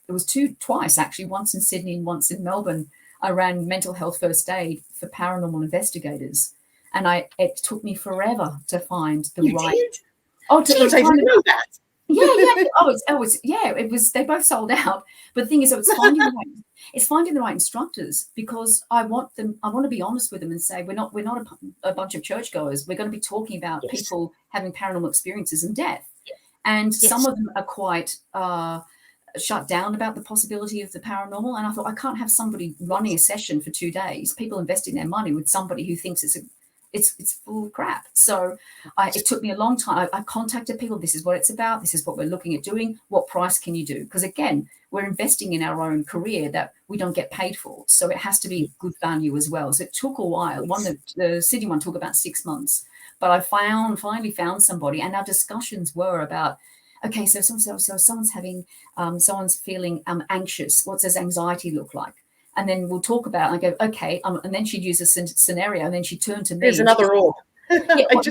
was twice actually, once in Sydney and once in Melbourne. I ran mental health first aid for paranormal investigators, and it took me forever to find the right. Did? Oh, I didn't know that. It was. They both sold out. But the thing is, it's finding the right instructors, because I want to be honest with them and say we're not a bunch of churchgoers. We're going to be talking about people having paranormal experiences and death, and some of them are quite shut down about the possibility of the paranormal. And I thought, I can't have somebody running a session for 2 days, people investing their money, with somebody who thinks it's full of crap. So it took me a long time. I contacted people. This is what it's about. This is what we're looking at doing. What price can you do? Because again, we're investing in our own career that we don't get paid for. So it has to be good value as well. So it took a while. The Sydney one took about 6 months, but I finally found somebody, and our discussions were about, okay, so someone's having, someone's feeling anxious. What does anxiety look like? And then we'll talk about, and I go, okay. And then she'd use a scenario, and then she'd turn to me. There's another orb. What's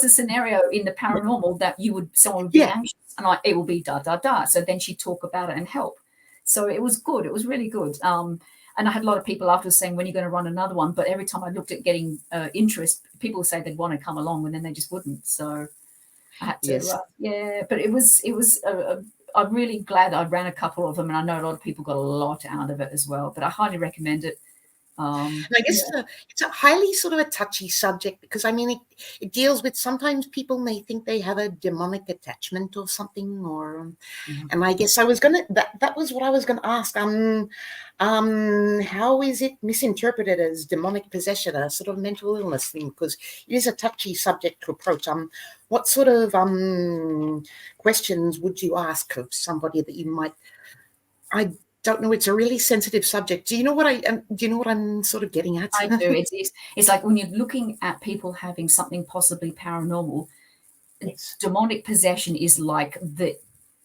a scenario in the paranormal that someone would be anxious? And it will be da, da, da. So then she'd talk about it and help. So it was good. It was really good. And I had a lot of people afterwards saying, when are you going to run another one? But every time I looked at getting interest, people would say they'd want to come along, and then they just wouldn't. So I had to, but it was I'm really glad I ran a couple of them, and I know a lot of people got a lot out of it as well, but I highly recommend it. And I guess it's a highly sort of a touchy subject because, I mean, it deals with, sometimes people may think they have a demonic attachment or something, or, and I guess I was going to, that was what I was going to ask. How is it misinterpreted as demonic possession, a sort of mental illness thing? Because it is a touchy subject to approach. What sort of questions would you ask of somebody that you might, I don't know, it's a really sensitive subject. Do you know what I'm sort of getting at? I do. It's like when you're looking at people having something possibly paranormal, Yes. demonic possession is like the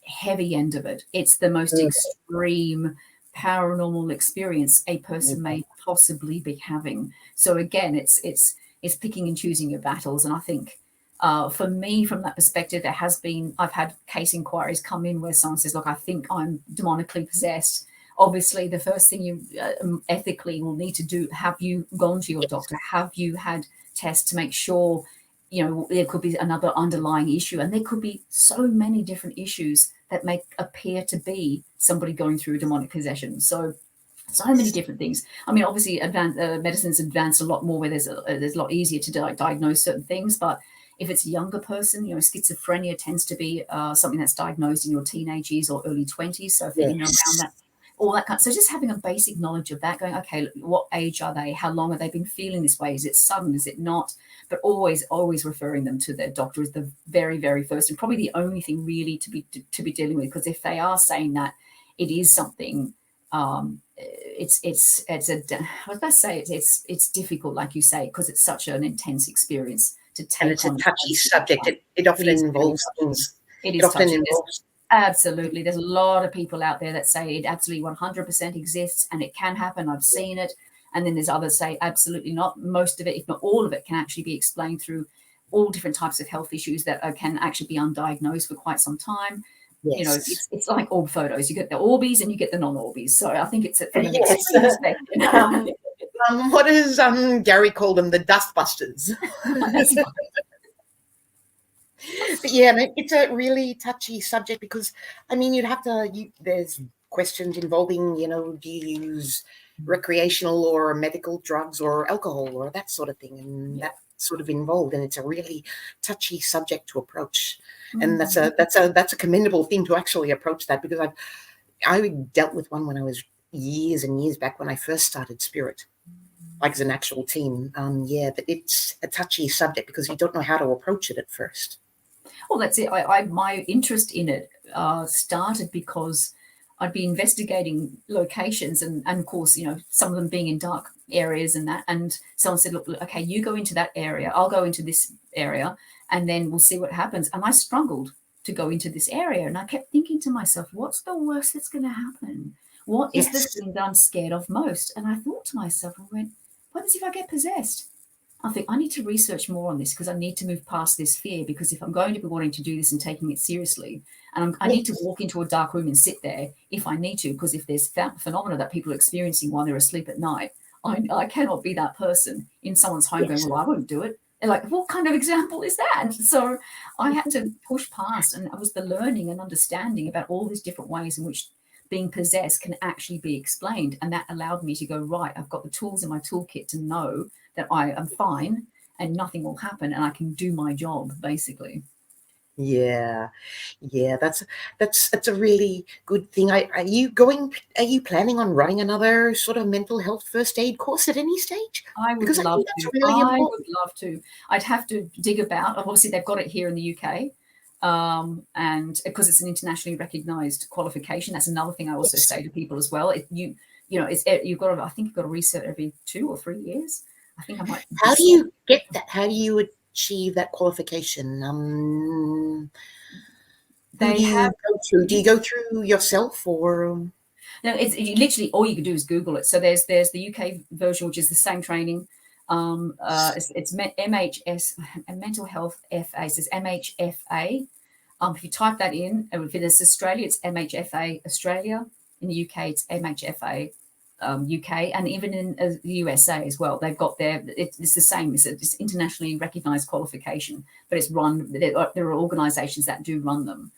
heavy end of it. It's the most extreme paranormal experience a person may possibly be having. So again, it's picking and choosing your battles. And I think for me, from that perspective, I've had case inquiries come in where someone says, look, I think I'm demonically possessed. Obviously, the first thing you ethically will need to do, have you gone to your doctor? Have you had tests to make sure, there could be another underlying issue? And there could be so many different issues that may appear to be somebody going through demonic possession. So many different things. I mean, obviously, medicine's advanced a lot more where there's a lot easier to diagnose certain things. But if it's a younger person, schizophrenia tends to be something that's diagnosed in your teenage years or early 20s. So if around that, all that kind. So just having a basic knowledge of that, going, okay, what age are they? How long have they been feeling this way? Is it sudden? Is it not? But always referring them to their doctor is the very, very first and probably the only thing really to be dealing with. Because if they are saying that it is something, it's difficult, like you say, because it's such an intense experience to take. And it's a touchy subject. It often involves things. It often involves. Absolutely. There's a lot of people out there that say it absolutely 100% exists and it can happen. I've seen it. And then there's others say absolutely not. Most of it, if not all of it, can actually be explained through all different types of health issues that can actually be undiagnosed for quite some time. Yes. It's like orb photos. You get the orbies and you get the non-orbies. So I think it's from an perspective. What does Gary call them? The dustbusters. But yeah, it's a really touchy subject because, I mean, there's questions involving, do you use recreational or medical drugs or alcohol or that sort of thing, and that's sort of involved, and it's a really touchy subject to approach. And that's a commendable thing to actually approach that, because I dealt with one when I was years and years back when I first started Spirit, like as an actual team. But it's a touchy subject because you don't know how to approach it at first. Well, that's it. My interest in it started because I'd be investigating locations and of course, some of them being in dark areas and that. And someone said, look, okay, you go into that area, I'll go into this area, and then we'll see what happens. And I struggled to go into this area. And I kept thinking to myself, what's the worst that's going to happen? What is the thing that I'm scared of most? And I thought to myself, what if I get possessed? I think I need to research more on this because I need to move past this fear, because if I'm going to be wanting to do this and taking it seriously, and I need to walk into a dark room and sit there if I need to, because if there's phenomena that people are experiencing while they're asleep at night, I cannot be that person in someone's home going, well, I won't do it. They're like, what kind of example is that? So I had to push past, and it was the learning and understanding about all these different ways in which being possessed can actually be explained. And that allowed me to go, right, I've got the tools in my toolkit to know that I am fine and nothing will happen and I can do my job, basically. Yeah, that's a really good thing. Are you planning on running another sort of mental health first aid course at any stage? I would love to. I would love to. I'd have to dig about. Obviously, they've got it here in the UK. And because it's an internationally recognized qualification, that's another thing I also say to people as well. You've got to, I think you've got to research every 2 or 3 years. I think I might. How do you get that? How do you achieve that qualification? Do you go through yourself, or? No, it's literally all you can do is Google it. So there's the UK version, which is the same training. It's MHS, mental health FA. It says MHFA. If you type that in, if it's Australia, it's MHFA Australia. In the UK, it's MHFA UK, and even in the USA as well. They've got it's the same. It's internationally recognized qualification, but it's run. There are organizations that do run them.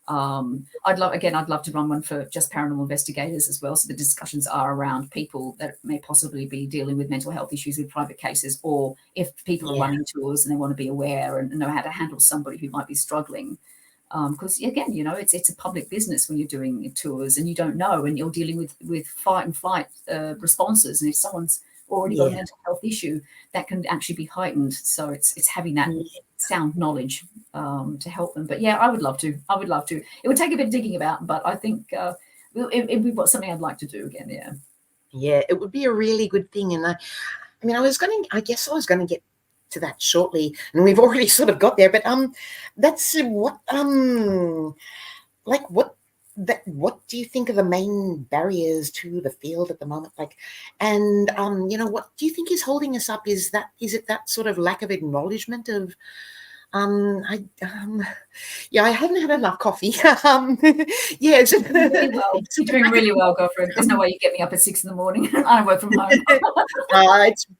I'd love to run one for just paranormal investigators as well. So the discussions are around people that may possibly be dealing with mental health issues with private cases, or if people are running tours and they want to be aware and know how to handle somebody who might be struggling. Because again, it's a public business when you're doing tours and you don't know, and you're dealing with fight and flight responses. And if someone's already got a mental health issue, that can actually be heightened. So it's having that sound knowledge to help them. But yeah, I would love to. It would take a bit of digging about, but I think it'd be something I'd like to do again. Yeah, it would be a really good thing. And I guess I was going to get to that shortly, and we've already sort of got there. But that's what what do you think are the main barriers to the field at the moment? And what do you think is holding us up? Is it that sort of lack of acknowledgement of I haven't had enough coffee. You're doing really well, girlfriend. There's no way you get me up at 6 a.m. I work from home.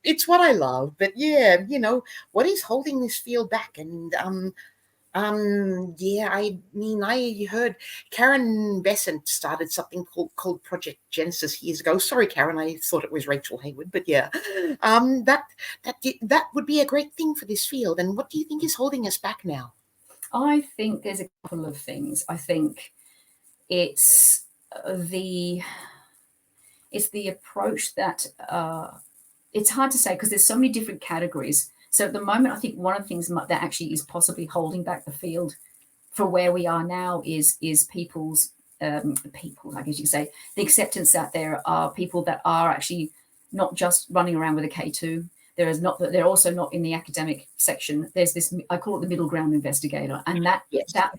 It's what I love, but yeah, what is holding this field back? And I heard Karen Besant started something called Project Genesis years ago. Sorry, Karen, I thought it was Rachel Haywood, but yeah, that would be a great thing for this field. And what do you think is holding us back now? I think there's a couple of things. I think it's the approach that it's hard to say because there's so many different categories. So at the moment, I think one of the things that actually is possibly holding back the field for where we are now is people's I guess you could say, the acceptance that there are people that are actually not just running around with a K2. They're also not in the academic section. There's this, I call it the middle ground investigator, and that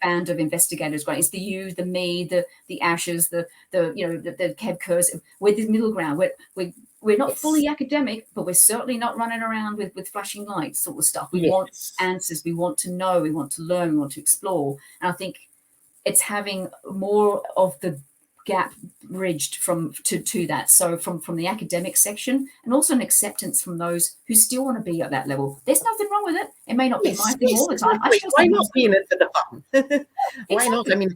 band of investigators, right? It's the you, the me, the Ashes, the Kev Kerrs. We're the middle ground. We're not fully academic, but we're certainly not running around with flashing lights sort of stuff. We want answers. We want to know. We want to learn. We want to explore. And I think it's having more of the gap bridged to that. So from the academic section, and also an acceptance from those who still want to be at that level. There's nothing wrong with it. It may not be my thing all the time. Why not be in it for the fun? Why not? I mean,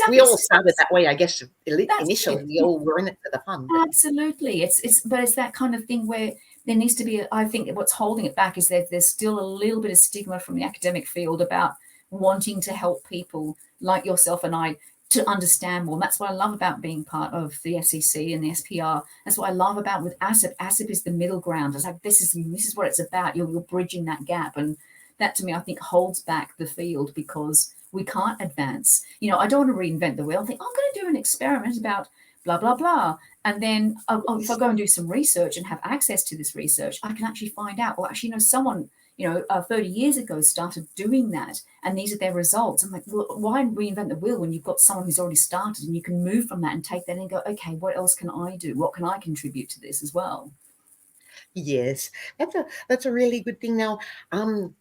we all started that way, I guess. Initially, we all were in it for the fun. Absolutely. It's that kind of thing where there needs to be, I think what's holding it back is that there's still a little bit of stigma from the academic field about wanting to help people like yourself and I to understand more. And that's what I love about being part of the SEC and the SPR. That's what I love about with ASIP. ASIP is the middle ground. It's like, this is what it's about. You're bridging that gap. And that, to me, I think holds back the field because we can't advance. I don't want to reinvent the wheel. I think, I'm going to do an experiment about blah, blah, blah. And then if I go and do some research and have access to this research, I can actually find out, or actually, someone 30 years ago started doing that, and these are their results. I'm like, well, why reinvent the wheel when you've got someone who's already started, and you can move from that and take that and go, okay, what else can I do? What can I contribute to this as well? Yes, that's a really good thing. Now,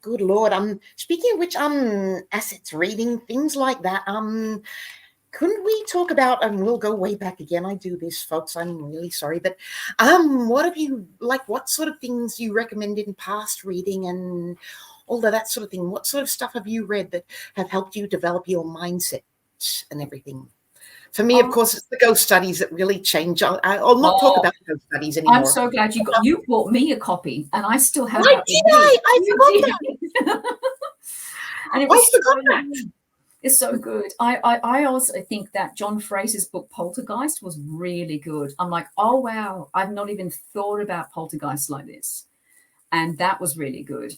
good Lord, speaking of which, assets reading, things like that, couldn't we talk about, and we'll go way back again. I do this, folks. I'm really sorry. But what sort of things you recommend in past reading and all of that sort of thing? What sort of stuff have you read that have helped you develop your mindset and everything? For me, of course, it's the ghost studies that really change. I'll not talk about the ghost studies anymore. I'm so glad you bought me a copy, and I still have that. I forgot that. And it was It's so good. I also think that John Fraser's book Poltergeist was really good. I'm like, oh wow, I've not even thought about poltergeists like this, and that was really good.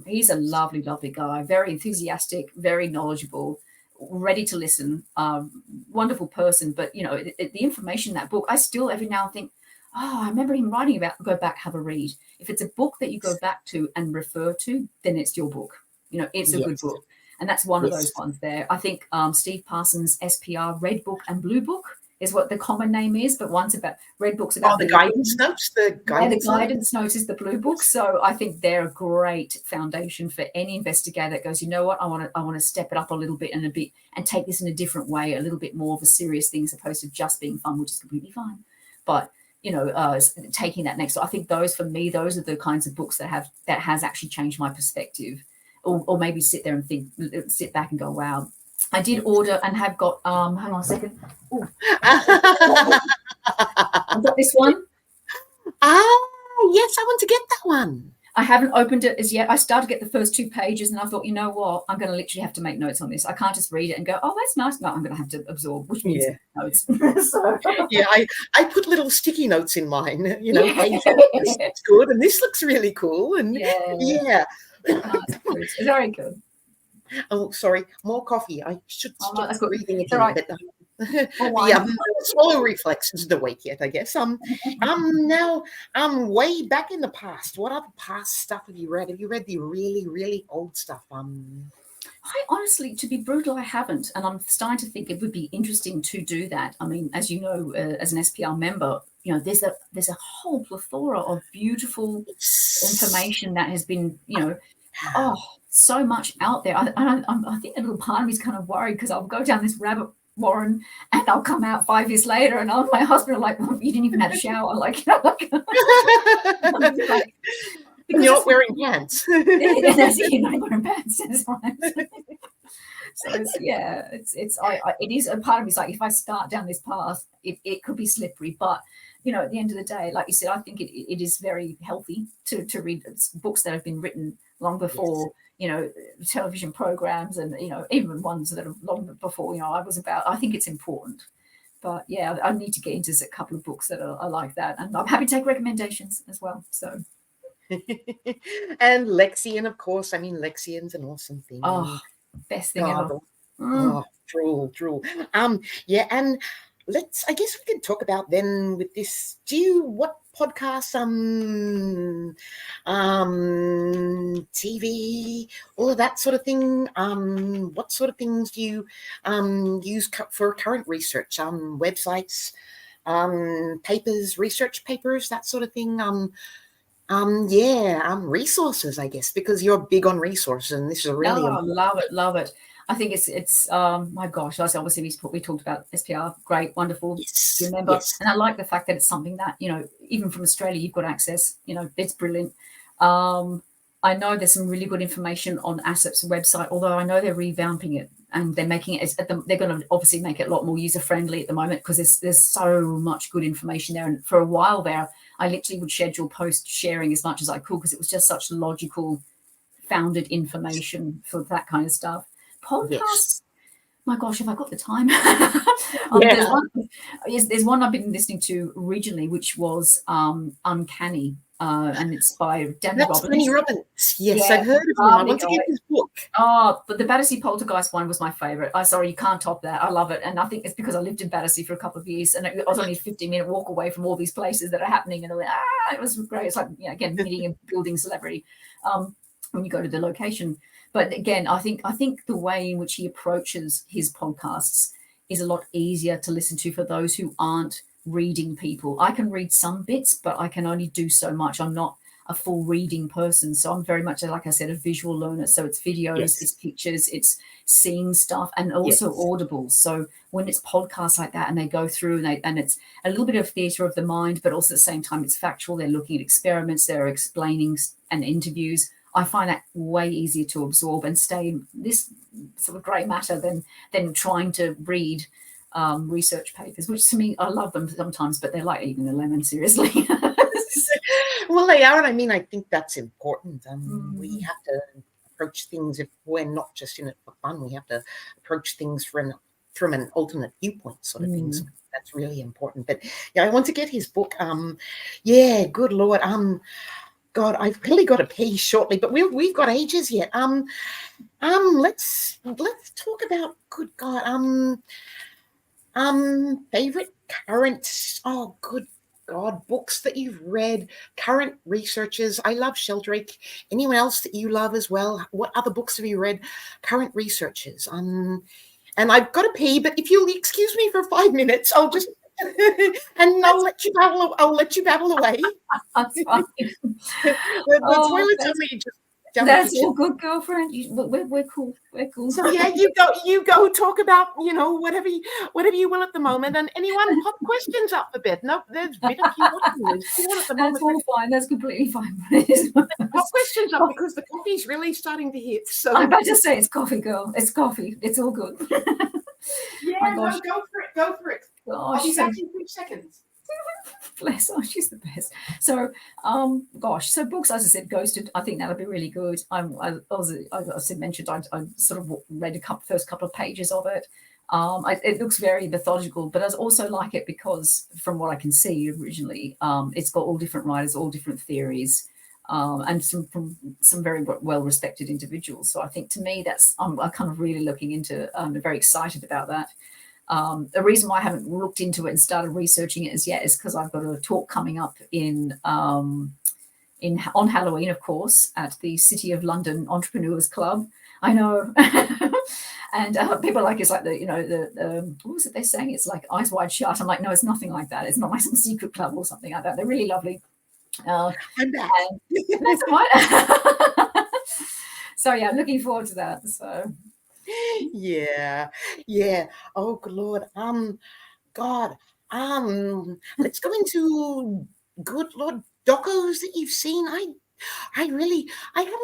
He's a lovely, lovely guy, very enthusiastic, very knowledgeable, ready to listen, wonderful person. But the information in that book, I still every now and think, oh, I remember him writing about. Go back, have a read. If it's a book that you go back to and refer to, then it's your book. It's a good book. And that's one of those ones there. I think Steve Parsons' SPR Red Book and Blue Book is what the common name is, but one's about Red Book's about the guidance notes. The guidance notes is the Blue Book. So I think they're a great foundation for any investigator that goes, you know what, I want to step it up a little bit and take this in a different way, a little bit more of a serious thing as opposed to just being fun, which is completely fine. But taking that next. So I think those are the kinds of books that has actually changed my perspective. Or maybe sit back and go, wow, I did order and have got, hang on a second. Ooh. I've got this one. Yes, I want to get that one. I haven't opened it as yet. I started to get the first 2 pages and I thought, you know what? I'm going to literally have to make notes on this. I can't just read it and go, oh, that's nice. No, I'm going to have to absorb, which means notes. Yeah, I put little sticky notes in mine, hey, this looks good and this looks really cool. And It's very good. Oh, sorry, more coffee. I should stop breathing again. Right. But, swallow reflex is the wake yet, I guess. Now, way back in the past, what other past stuff have you read? Have you read the really, really old stuff? I honestly, to be brutal, I haven't, and I'm starting to think it would be interesting to do that. I mean, as you know, as an SPR member, there's a whole plethora of beautiful information that has been, so much out there. I think a little part of me is kind of worried because I'll go down this rabbit warren and I'll come out 5 years later and my husband will like, well, you didn't even have a shower. You're not wearing pants. You're not wearing pants. That's right. So it is a part of me. It's like, if I start down this path, it could be slippery, but at the end of the day, like you said, I think it is very healthy to read books that have been written long before, television programs and, even ones that are long before, I think it's important. But yeah, I need to get into a couple of books that are like that. And I'm happy to take recommendations as well. So. And Lexian, of course. I mean, Lexian's an awesome thing. Oh, best thing ever. Oh, drool. Yeah, and I guess we can talk about then with this. What podcasts, TV, all of that sort of thing? What sort of things do you use for current research? Websites, papers, research papers, that sort of thing. Resources, I guess, because you're big on resources, and this is really love it. I think it's my gosh, obviously we talked about SPR, great, wonderful. Yes, remember, yes. And I like the fact that it's something that even from Australia you've got access. It's brilliant. I know there's some really good information on ASIP's website, although I know they're revamping it and they're making it they're going to obviously make it a lot more user friendly at the moment because there's so much good information there. And for a while there, I literally would schedule post sharing as much as I could because it was just such logical, founded information for that kind of stuff. Podcasts, yes. My gosh, have I got the time? There's one I've been listening to originally, which was Uncanny, and it's by Danny Robbins. Yes, I've heard of him. I want to get his book. Oh, but the Battersea Poltergeist one was my favorite. Sorry, you can't top that. I love it. And I think it's because I lived in Battersea for a couple of years and I was only a 15-minute walk away from all these places that are happening. And it was great. It's like, again, meeting a building celebrity when you go to the location. But again, I think the way in which he approaches his podcasts is a lot easier to listen to for those who aren't reading people. I can read some bits, but I can only do so much. I'm not a full reading person. So I'm very much, like I said, a visual learner. So it's videos, it's pictures, it's seeing stuff, and also audibles. So when it's podcasts like that and they go through and it's a little bit of theatre of the mind, but also at the same time it's factual. They're looking at experiments, they're explaining and interviews. I find that way easier to absorb and stay in this sort of grey matter than trying to read research papers, which to me, I love them sometimes, but they're like eating a lemon, seriously. Well, they are. I mean, I think that's important. We have to approach things, if we're not just in it for fun, we have to approach things from an alternate viewpoint sort of things. That's really important. But yeah, I want to get his book. Good Lord. God, I've really got to pee shortly, but we've got ages yet. Let's talk about, good God, favorite current, oh good God, books that you've read, current researchers. I love Sheldrake. Anyone else that you love as well? What other books have you read? Current researchers. And I've got to pee, but if you'll excuse me for 5 minutes, I'll just and I'll let you babble away. That's fine. The toilet's only just That's all good, girlfriend. We're cool. We're cool. So yeah, you go talk about, whatever you will at the moment. And anyone pop questions up a bit. No, there's a bit of you watching. There's one at the moment. That's all fine. That's completely fine. Pop questions up because the coffee's really starting to hit. So I'm about to say it's coffee, girl. It's coffee. It's all good. Yeah, my gosh. No, go for it. I'll be back in 2 seconds. Bless her, she's the best. So, so books, as I said, Ghosted. I think that'll be really good. I mentioned, I sort of read first couple of pages of it. It looks very methodical, but I also like it because, from what I can see originally, it's got all different writers, all different theories, and from some very well-respected individuals. So I think, to me, I'm kind of really looking into. I'm very excited about that. The reason why I haven't looked into it and started researching it as yet is because I've got a talk coming up on Halloween, of course, at the City of London Entrepreneurs Club. I know, and people are like, it's like the what was it they're saying? It's like Eyes Wide Shut. I'm like, no, it's nothing like that. It's not like some secret club or something like that. They're really lovely. I'm back. That's right. So yeah, I'm looking forward to that. So. Yeah. Oh, good Lord. God. Let's go into good Lord docos that you've seen. I had a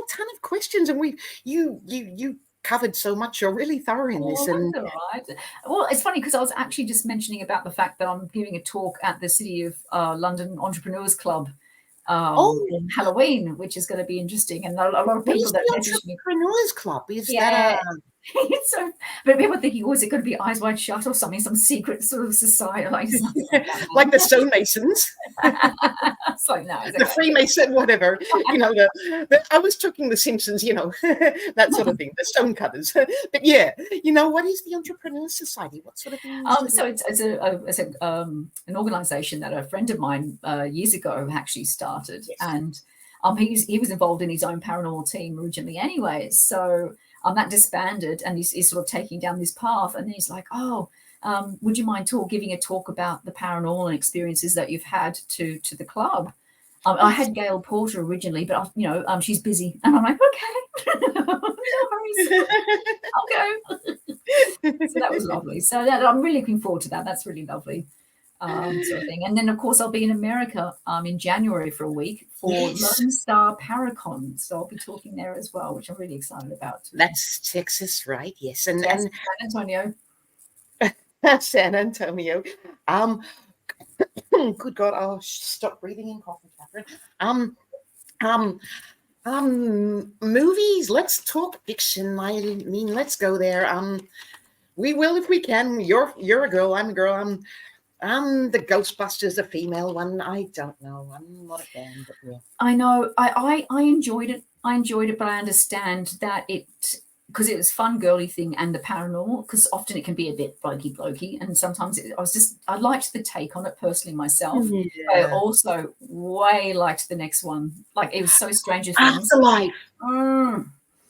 ton of questions, and you covered so much. You're really thorough in this. And that's all right. Well, it's funny because I was actually just mentioning about the fact that I'm giving a talk at the City of London Entrepreneurs Club. On Halloween, which is going to be interesting, and a lot of people that message me. Entrepreneurs Club is that so, but people are thinking, is it going to be Eyes Wide Shut or something, some secret sort of society like the stonemasons? It's like, no, the Freemason, whatever. I was talking The Simpsons, that sort of thing, the stonecutters. But yeah, what is the Entrepreneurs Society? What sort of thing? So it's an organization that a friend of mine years ago actually started, yes. And he was involved in his own paranormal team originally anyway. So that disbanded, and he's sort of taking down this path. And then he's like, would you mind giving a talk about the paranormal and experiences that you've had to the club? I had Gail Porter originally, but she's busy, and I'm like, okay, no worries, I'll go. So that was lovely. So I'm really looking forward to that. That's really lovely. Sort of thing. And then, of course, I'll be in America in January for a week for Lone Star Paracon. So I'll be talking there as well, which I'm really excited about. That's Texas, right? Yes. And San Antonio. San Antonio. Good God, I'll stop breathing in coffee, Catherine. Movies. Let's talk fiction. I mean, let's go there. We will if we can. You're a girl. I'm a girl. The Ghostbusters, a female one. I don't know. I'm not a fan, but yeah. I know. I enjoyed it. But I understand that because it was fun girly thing and the paranormal, because often it can be a bit blokey, and sometimes I liked the take on it personally myself. Yeah. I also way liked the next one. Like, it was so Stranger Things. Afterlife.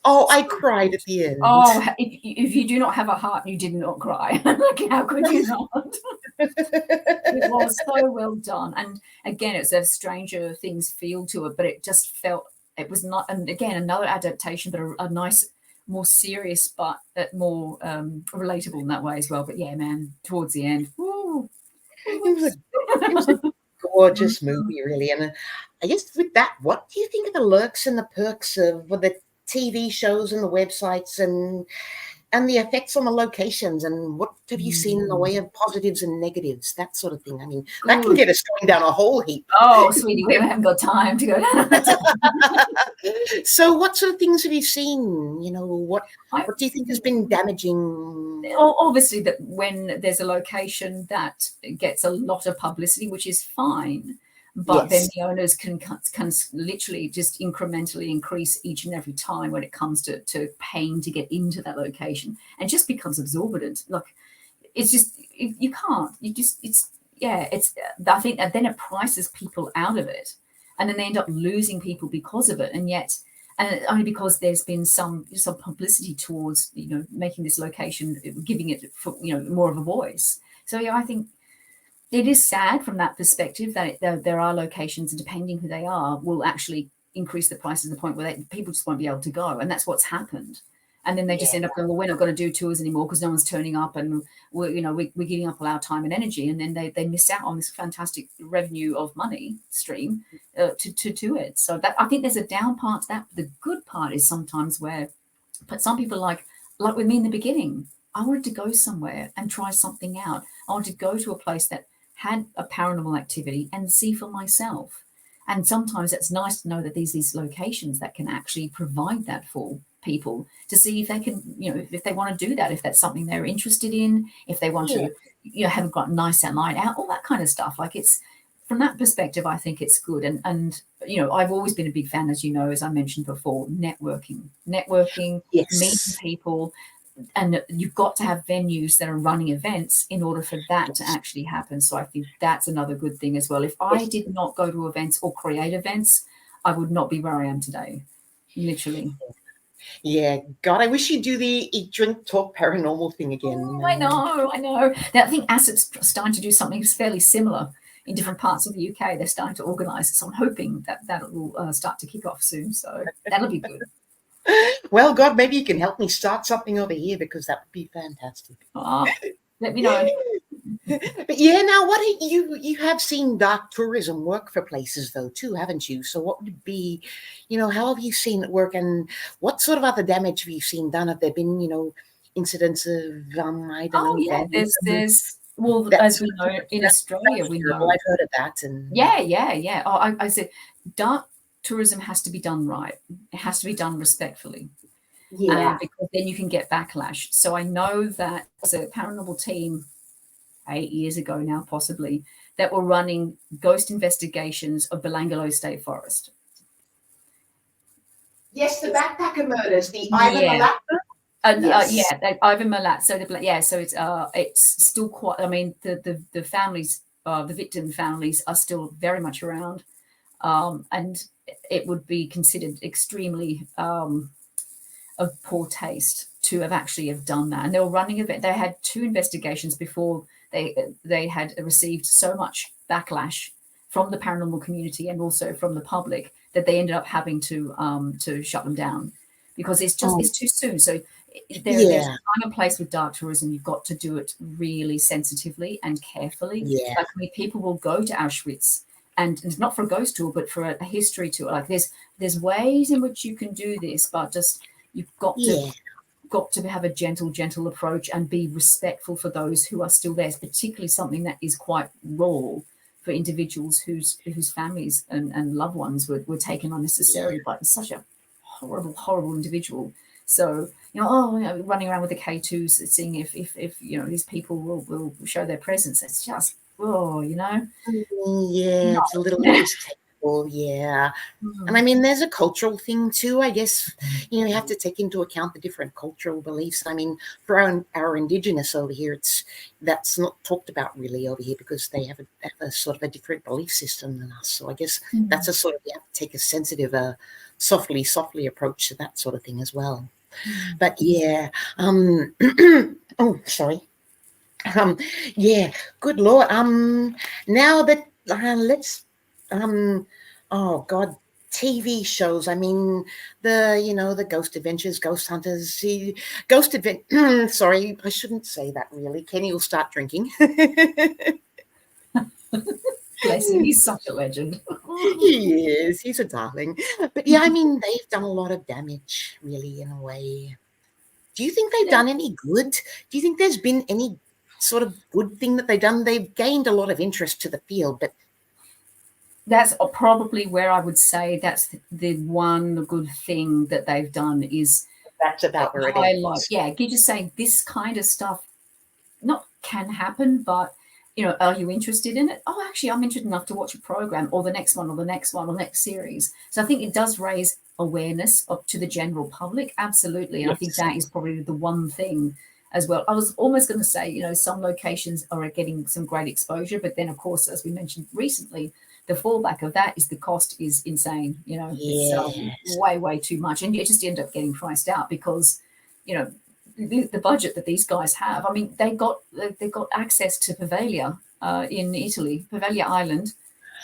Oh, I cried at the end. Oh, if you do not have a heart, you did not cry. Like, how could you not? It was so well done. And again, it's a Stranger Things feel to it, but it just felt, it was not, and again, another adaptation, but a nice, more serious, but more relatable in that way as well. But yeah, man, towards the end, woo, it was a gorgeous movie, really. And I guess with that, what do you think of the lurks and the perks of the TV shows and the websites and the effects on the locations, and what have you seen in the way of positives and negatives, that sort of thing? I mean, that can get us going down a whole heap. Oh, sweetie, we haven't got time to go down. So what sort of things have you seen? What do you think has been damaging? Obviously, that when there's a location that gets a lot of publicity, which is fine, but then the owners can literally just incrementally increase each and every time when it comes to paying to get into that location, and just becomes exorbitant. Like, it's just, you can't. I think that then it prices people out of it, and then they end up losing people because of it, and only because there's been some publicity towards making this location, giving it more of a voice. So I think it is sad from that perspective that there are locations, and depending who they are, will actually increase the prices to the point where people just won't be able to go. And that's what's happened. And then they just end up going, well, we're not going to do tours anymore because no one's turning up, and we're giving up all our time and energy. And then they miss out on this fantastic revenue of money stream to do it. So that, I think there's a down part to that. The good part is sometimes where, but some people like with me in the beginning, I wanted to go somewhere and try something out. I wanted to go to a place that had a paranormal activity and see for myself. And sometimes it's nice to know that there's these locations that can actually provide that for people to see if they can, if they want to do that, if that's something they're interested in, if they want to, haven't got nice and light out, all that kind of stuff. Like, it's from that perspective, I think it's good. And I've always been a big fan, as you know, as I mentioned before, networking, meeting people. And you've got to have venues that are running events in order for that to actually happen. So I think that's another good thing as well. If I did not go to events or create events, I would not be where I am today, literally. Yeah, God, I wish you'd do the Eat, Drink, Talk Paranormal thing again. Oh, I know. Now, I think ASIC's starting to do something fairly similar in different parts of the UK. They're starting to organise it. So I'm hoping that it will start to kick off soon. So that'll be good. Well, God, maybe you can help me start something over here, because that would be fantastic. Let me know. But yeah, now what you have seen dark tourism work for places though too, haven't you? So what would it be, how have you seen it work, and what sort of other damage have you seen done? Have there been, incidents of I don't know? Yeah, there's well, as we know in Australia, we know. I've heard of that, and yeah. Oh, I said dark tourism has to be done right. It has to be done respectfully. Yeah. Because then you can get backlash. So I know that as a paranormal team 8 years ago now, possibly, that were running ghost investigations of Belangolo State Forest. Yes, the backpacker murders, the Ivan Milat. Ivan Milat. So it's still quite. I mean, the families, the victim families, are still very much around, and it would be considered extremely of poor taste to have done that. And they were running event. They had 2 investigations before they had received so much backlash from the paranormal community and also from the public that they ended up having to shut them down, because it's too soon. So there's a time and place with dark tourism. You've got to do it really sensitively and carefully. Yeah. Like, I mean, people will go to Auschwitz, and it's not for a ghost tour, but for a history tour. Like, there's ways in which you can do this, but just you've got to have a gentle approach and be respectful for those who are still there. It's particularly something that is quite raw for individuals whose families and loved ones were taken unnecessarily by such a horrible individual. So, running around with the K2s, seeing if these people will show their presence. It's just, Yeah, it's a little distasteful, yeah. And I mean, there's a cultural thing too, I guess. You have to take into account the different cultural beliefs. I mean, for our Indigenous over here, that's not talked about really over here, because they have a sort of a different belief system than us. So I guess that's a sort of, you have to take a sensitive, softly approach to that sort of thing as well. But yeah, oh, sorry. Yeah, good Lord. Now that let's oh God, TV shows. I mean, the Ghost Adventures, Ghost Hunters, Ghost Advent. Sorry, I shouldn't say that really. Kenny will start drinking. Bless him, he's such a legend. He is. He's a darling. But yeah, I mean, they've done a lot of damage, really, in a way. Do you think they've done any good? Do you think there's been any sort of good thing that they've done? They've gained a lot of interest to the field, but that's probably where I would say that's the one good thing that they've done is that's about where it is. Yeah, you just saying this kind of stuff not can happen, but are you interested in it? Oh, actually, I'm interested enough to watch a program or the next one or the next one or the next series. So I think it does raise awareness to the general public. Absolutely. And I think that is probably the one thing as well. I was almost going to say, some locations are getting some great exposure, but then of course, as we mentioned recently, the fallback of that is the cost is insane. It's way too much. And you just end up getting priced out because, the budget that these guys have. I mean, they got access to Poveglia in Italy, Poveglia Island,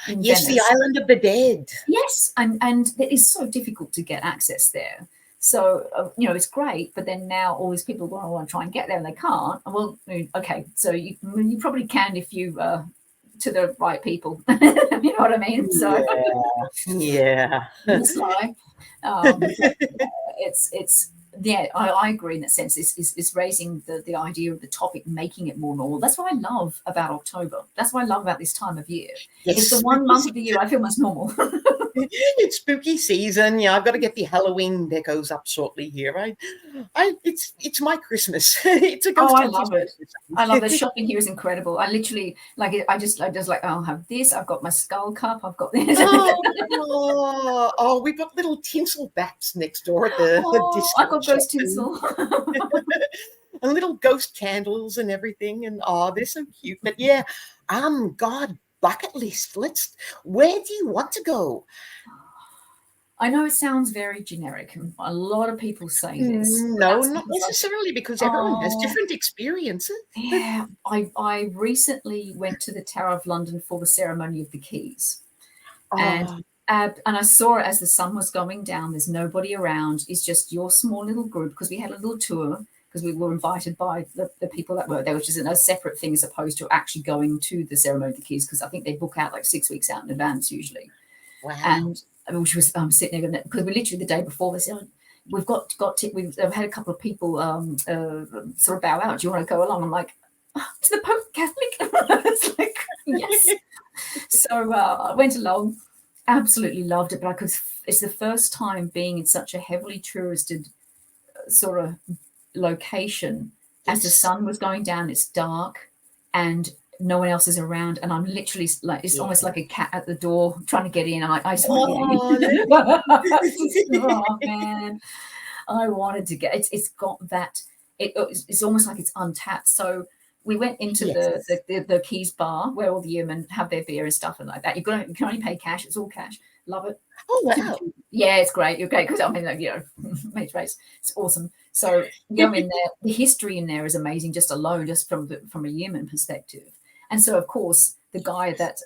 in Yes, the Venice. Island of the Dead. Yes, and it is so difficult to get access there. So it's great, but then now all these people want to try and get there and they can't. Well, okay, so you probably can if you to the right people. You know what I mean? So Yeah. it's like it's yeah, I agree in that sense. It's raising the idea of the topic, making it more normal. That's what I love about October. That's what I love about this time of year. Yes, It's the one month of the year I feel most normal. It's spooky season. Yeah, I've got to get the Halloween decos up shortly here. It's my Christmas. It's a ghost Oh, I hunting love it. Christmas. I love the shopping here is incredible. I literally like it. I just like, I'll have this. I've got my skull cup. I've got this. We've got little tinsel bats next door at the Oh, discount I've got shop ghost tinsel. and little ghost candles and everything. And they're so cute. But yeah, God, bucket list. Where do you want to go? I know it sounds very generic, and a lot of people say this. No, not necessarily, because everyone has different experiences. Yeah, I recently went to the Tower of London for the ceremony of the keys, and I saw it as the sun was going down. There's nobody around. It's just your small little group, because we had a little tour because we were invited by the people that were there, which is a separate thing as opposed to actually going to the ceremony of the keys, because I think they book out like 6 weeks out in advance usually. Wow. And which was sitting there because we literally the day before they said, we've had a couple of people sort of bow out. Do you want to go along? I'm like, to the Pope Catholic? It's like, yes. So I went along, absolutely loved it, because it's the first time being in such a heavily touristed sort of location. As the sun was going down, it's dark and no one else is around, and I'm literally like, it's almost like a cat at the door trying to get in. I'm like, I just want to get in. Oh man, I wanted to get. It's got that. It's almost like it's untapped. So we went into the Keys bar where all the women have their beer and stuff and like that. You can only pay cash. It's all cash. Love it. Oh wow. Yeah, it's great. You're great because I mean, mate race. It's awesome. So go in there. The history in there is amazing, just alone, just from a human perspective. And so, of course, the guy that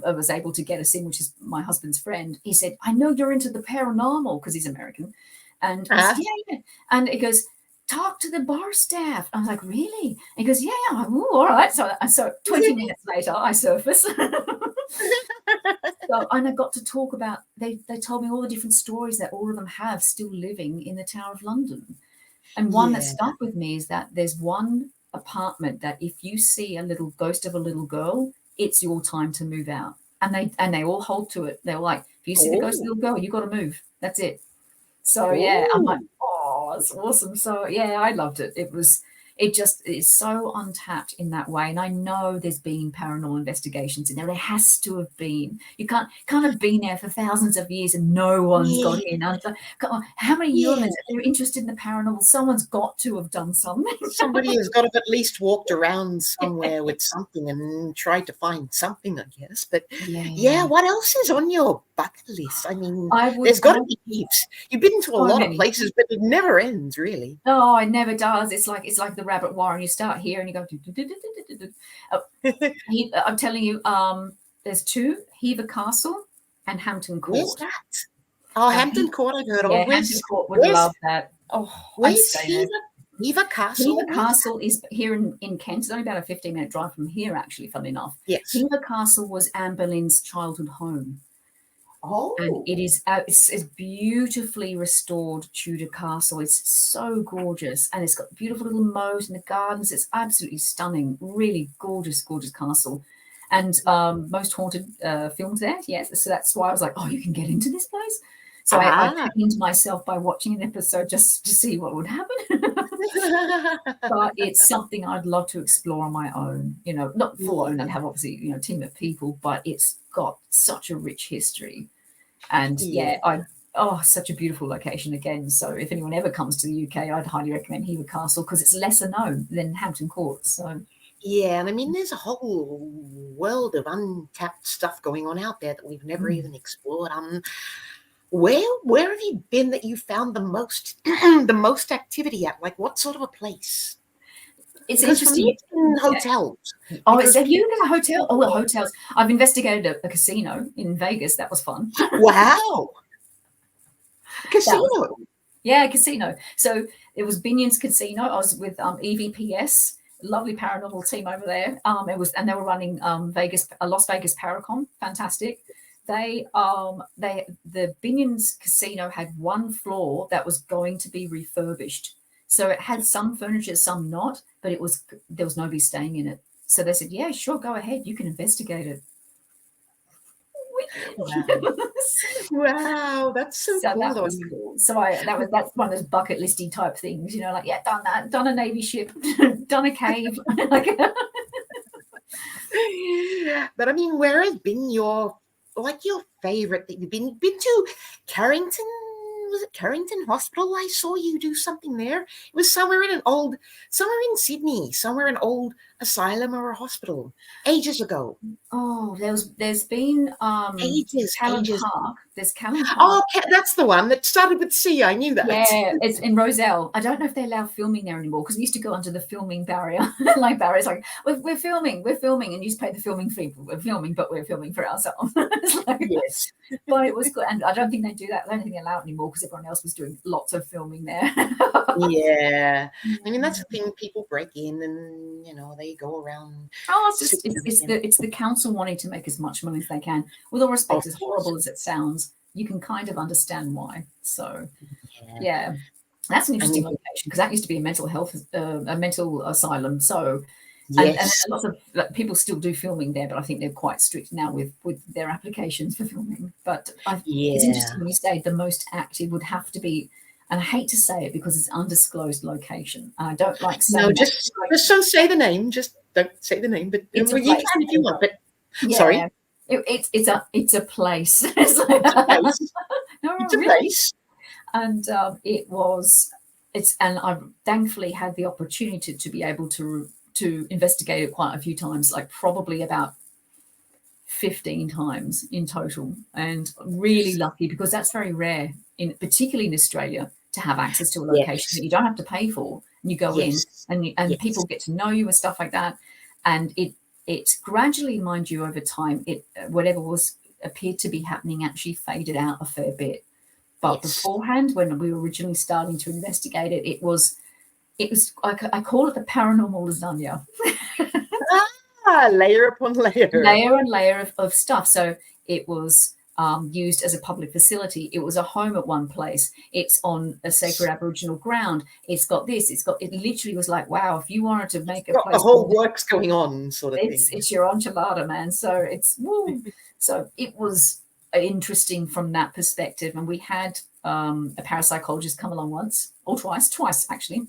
was able to get us in, which is my husband's friend, he said, "I know you're into the paranormal," because he's American. And I said, yeah. And he goes, "Talk to the bar staff." I was like, "Really?" And he goes, "Yeah, yeah." Ooh, all right. So 20 minutes later, I surface. And I got to talk about, they told me all the different stories that all of them have still living in the Tower of London. And one that stuck with me is that there's one apartment that if you see a little ghost of a little girl, it's your time to move out. And they all hold to it. They're like, if you see the ghost of the little girl, you got to move. That's it. So yeah, I'm like, oh, it's awesome. So yeah, I loved it. It's so untapped in that way. And I know there's been paranormal investigations in there. There has to have been. You can't have been there for thousands of years and no one's got in. Like, come on, how many humans are interested in the paranormal? Someone's got to have done something. Somebody has got to have at least walked around somewhere with something and tried to find something, I guess. But yeah, what else is on your bucket list? I mean, there's got to be heaps. You've been to a lot of places, but it never ends, really. No, it never does. It's like the rabbit warren. You start here and you go. I'm telling you, there's two: Hever Castle and Hampton Court. Where's that? Oh, Hampton Court, I've heard of. Yeah, Hampton Court would love that. Oh, where's Hever Castle? Hever Castle is here in Kent. It's only about a 15-minute drive from here, actually, funnily enough. Yes. Hever Castle was Anne Boleyn's childhood home. Oh. And it is it's beautifully restored Tudor castle. It's so gorgeous, and it's got beautiful little moat in the gardens. It's absolutely stunning, really gorgeous, gorgeous castle. And most haunted films there, yes. So that's why I was like, oh, you can get into this place. So I trained myself by watching an episode just to see what would happen. But it's something I'd love to explore on my own. Not full own. I'd have obviously a team of people, but it's got such a rich history. And such a beautiful location again. So if anyone ever comes to the UK, I'd highly recommend Hever Castle because it's lesser known than Hampton Court. So yeah, and I mean, there's a whole world of untapped stuff going on out there that we've never even explored. Where have you been that you found the most activity at? Like, what sort of a place? It's Because for me, interesting. it's in hotels. Oh, Because have you been in a hotel? Oh, well, hotels. I've investigated a casino in Vegas. That was fun. wow, That was casino. Yeah, casino. So it was Binion's Casino. I was with EVPS, lovely paranormal team over there. They were running Las Vegas Paracon, fantastic. The Binion's Casino had one floor that was going to be refurbished. So it had some furniture, some not, but there was nobody staying in it. So they said, yeah, sure, go ahead, you can investigate it. Wow. Wow, that's so So cool. that Though. was cool. So that's one of those bucket listy type things, like, yeah, done that, done a Navy ship, done a cave. But I mean, where has been your favorite that you've been to? Carrington? Was it Carrington Hospital? I saw you do something there. It was somewhere in Sydney, somewhere an old asylum or a hospital, ages ago. Oh, there's been Callan Ages. Park. There's Callan Park. Oh, that's the one that started with C. I knew that. Yeah, it's in Roselle. I don't know if they allow filming there anymore because we used to go under the filming barrier. Barriers like we're filming, and you just pay the filming fee. We're filming, but we're filming for ourselves. Yes, but it was good, and I don't think they do that. I don't think they allow it anymore because everyone else was doing lots of filming there. Yeah, I mean that's the thing. People break in, and they go around. Oh, it's the council wanting to make as much money as they can. With all respect, as horrible as it sounds, you can kind of understand why. So, yeah, that's an interesting location because that used to be a mental health, a mental asylum. So, and lots of people still do filming there, but I think they're quite strict now with their applications for filming. But it's interesting when you say the most active would have to be. And I hate to say it because it's undisclosed location. I don't like saying no, just don't say the name. Just don't say the name. But you can if you want. But sorry, it's a place. It's a place. No, it's a really. place. And and I thankfully had the opportunity to be able to investigate it quite a few times, like probably about 15 times in total, and really lucky because that's very rare, particularly in Australia, to have access to a location that you don't have to pay for, and you go in and people get to know you and stuff like that, and it gradually, mind you, over time, whatever appeared to be happening actually faded out a fair bit. But beforehand, when we were originally starting to investigate it, it was I call it the paranormal lasagna. Layer upon layer. Layer and layer of stuff. So it was used as a public facility. It was a home at one place. It's on a sacred Aboriginal ground. It literally was like, wow, if you wanted to make a place. The whole works going on sort of thing. It's your enchilada, man. So so it was interesting from that perspective. And we had a parapsychologist come along once or twice actually.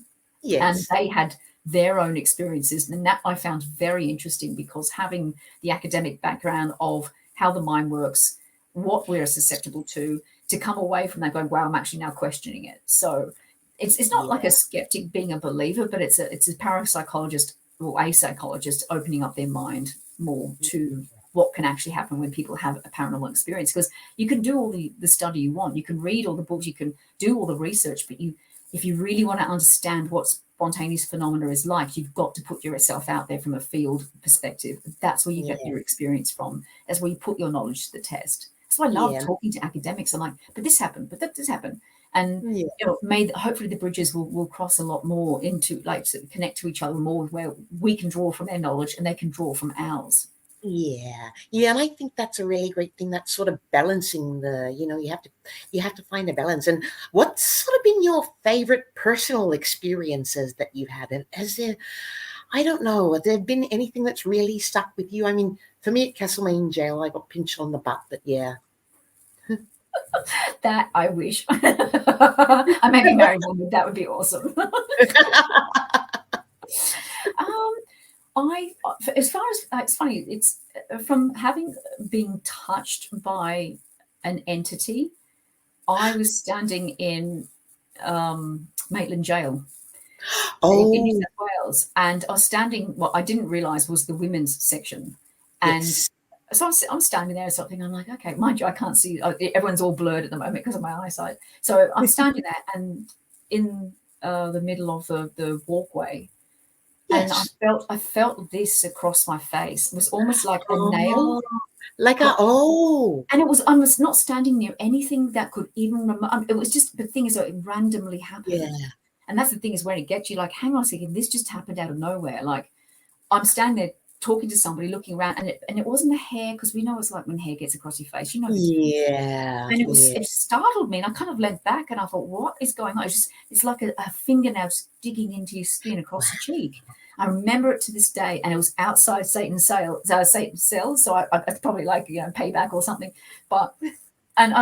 Yes. And they had their own experiences. And that I found very interesting because having the academic background of how the mind works, what we're susceptible to come away from that going, wow, I'm actually now questioning it. So it's not like a skeptic being a believer, but it's a parapsychologist or a psychologist opening up their mind more to what can actually happen when people have a paranormal experience. Because you can do all the study you want, you can read all the books, you can do all the research, but if you really want to understand what spontaneous phenomena is like, you've got to put yourself out there from a field perspective. That's where you get your experience from. That's where you put your knowledge to the test. So I love talking to academics. I'm like, but this happened, but that does happen. And hopefully the bridges will cross a lot more into to connect to each other more, where we can draw from their knowledge and they can draw from ours. Yeah, and I think that's a really great thing. That's sort of balancing you have to find a balance. And what's sort of been your favorite personal experiences that you've had? And I don't know, has there been anything that's really stuck with you? I mean, for me at Castlemaine Jail, I got pinched on the butt, but yeah. That I wish. I may be married one, that would be awesome. As far as it's funny, it's from having been touched by an entity. I was standing in Maitland Jail in New South Wales, and I was standing. What I didn't realise was the women's section, and so I'm standing there or something. I'm like, okay, mind you, I can't see. Everyone's all blurred at the moment because of my eyesight. So I'm standing there, and in the middle of the walkway. And Yes. I felt this across my face. It was almost like a nail. Oh, like a, oh, And I was not standing near anything that could even it was just, the thing is that it randomly happened. yeah. And that's the thing, is when it gets you, like, hang on a second, this just happened out of nowhere. Like, I'm standing there talking to somebody, looking around, and it wasn't a hair, because we know it's like when hair gets across your face, you know. Yeah. And Yeah. it startled me, and I kind of leant back, and I thought, what is going on? It's like a fingernail just digging into your skin across your cheek. I remember it to this day, and it was outside Satan's cells, so it's probably like, payback or something. But and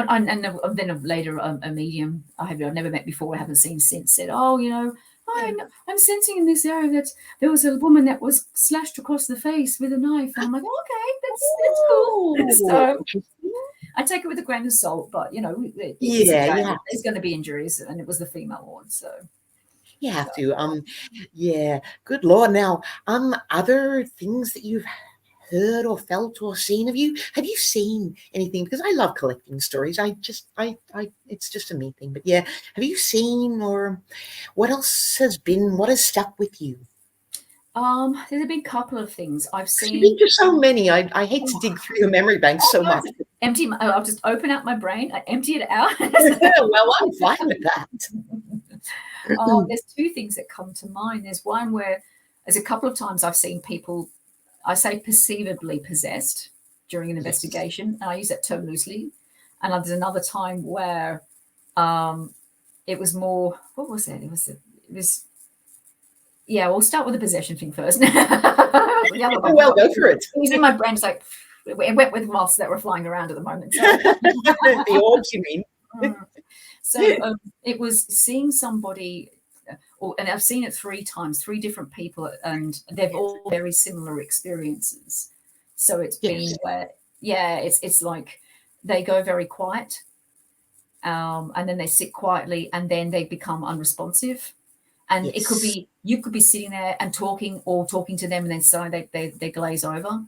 then later, a medium I've never met before, I haven't seen since, said, oh, I'm sensing in this area that there was a woman that was slashed across the face with a knife, and I'm like, okay, that's cool. So Interesting. I take it with a grain of salt, but Yeah. there's going to be injuries, and it was the female one, so You have to. Yeah. Good Lord. Now, other things that you've heard or felt or seen of you? Have you seen anything? Because I love collecting stories. It's just a me thing. But yeah, have you seen, or what else what has stuck with you? There's been a couple of things I've You've seen. been to so many. I hate to dig through your memory bank so much. I'll just open up my brain, I empty it out. Well, I'm fine with that. There's two things that come to mind. There's one where there's a couple of times I've seen people, I say perceivably possessed during an investigation, and I use that term loosely. And there's another time where it was more, what was it? It was yeah, we'll start with the possession thing first. Well, go for it. It was in my brain. It's like, it went with moths that were flying around at the moment. So. The orbs, you mean? So it was seeing somebody, and I've seen it 3 times, 3 different people, and they've all very similar experiences. So it's been where, it's like they go very quiet, and then they sit quietly, and then they become unresponsive. And it could be, you could be sitting there and talking to them, and then suddenly they glaze over.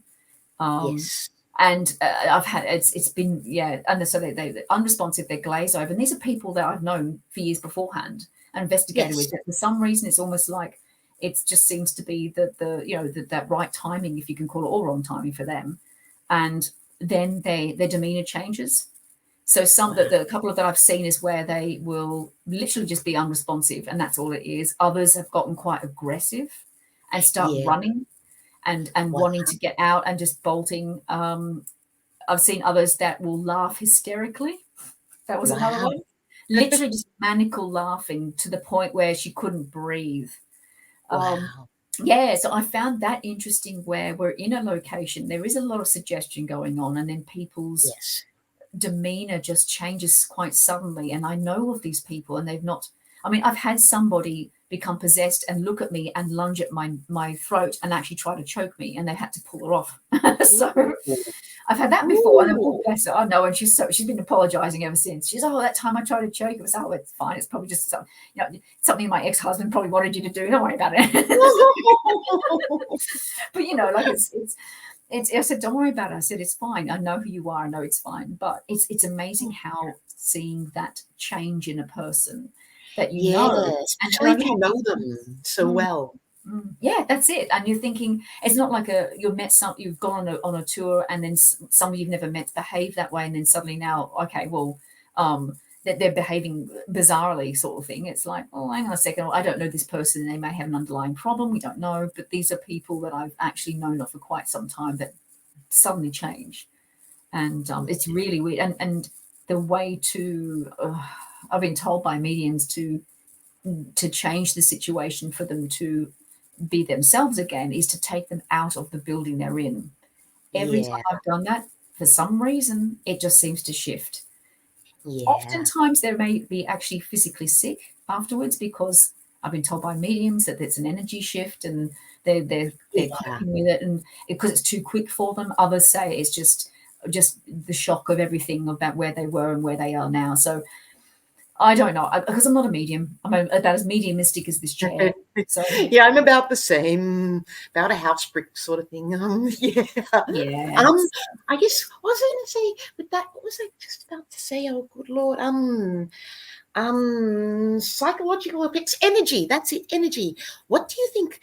And I've had, it's been, and so they're unresponsive, they glaze over. And these are people that I've known for years beforehand and investigated with. For some reason, it's almost like it just seems to be that right timing, if you can call it, or wrong timing for them. And then their demeanor changes. So the couple of that I've seen is where they will literally just be unresponsive, and that's all it is. Others have gotten quite aggressive and start running and wanting to get out and just bolting. I've seen others that will laugh hysterically. That was another one. Literally just maniacal laughing to the point where she couldn't breathe. So I found that interesting, where we're in a location, there is a lot of suggestion going on, and then people's demeanor just changes quite suddenly. And I know of these people, and they've not, I've had somebody become possessed and look at me and lunge at my throat and actually try to choke me, and they had to pull her off. So I've had that before. And oh, bless her, I know, and she's been apologizing ever since. She's, oh, that time I tried to choke, it was, oh, it's fine, it's probably just something my ex-husband probably wanted you to do, don't worry about it. But like I said, don't worry about it. I said, it's fine. I know who you are. I know it's fine. But it's amazing how seeing that change in a person that you know. Especially if you know them so well. Yeah, that's it. And you're thinking, it's not like you've gone on a tour, and then somebody you've never met behave that way, and then suddenly now, okay, well, that they're behaving bizarrely, sort of thing. It's like, oh, hang on a second, I don't know this person, they may have an underlying problem, we don't know. But these are people that I've actually known of for quite some time that suddenly change. And it's really weird. And the way to I've been told by mediums to change the situation for them to be themselves again is to take them out of the building they're in. Every time I've done that, for some reason, it just seems to shift. Oftentimes they may be actually physically sick afterwards, because I've been told by mediums that there's an energy shift, and they're coping with it, and because it's too quick for them. Others say it's just the shock of everything about where they were and where they are now. So I don't know, because I'm not a medium. I'm about as mediumistic as this chair. So yeah, I'm about the same, about a house brick sort of thing. I guess what was I going to say with that? What was I just about to say? Oh, good Lord. Psychological effects, energy. That's it, energy. What do you think?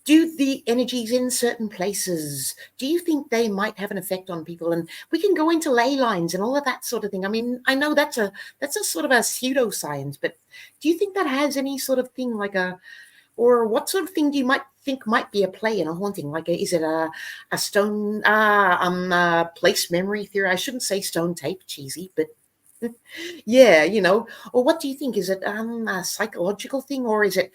do the energies in certain places, do you think they might have an effect on people? And we can go into ley lines and all of that sort of thing. I mean, I know that's a sort of a pseudoscience, but do you think that has any sort of thing like or what sort of thing do you might think might be a play in a haunting? Like, is it a stone, place memory theory? I shouldn't say stone tape, cheesy, but yeah, or what do you think? Is it a psychological thing, or is it,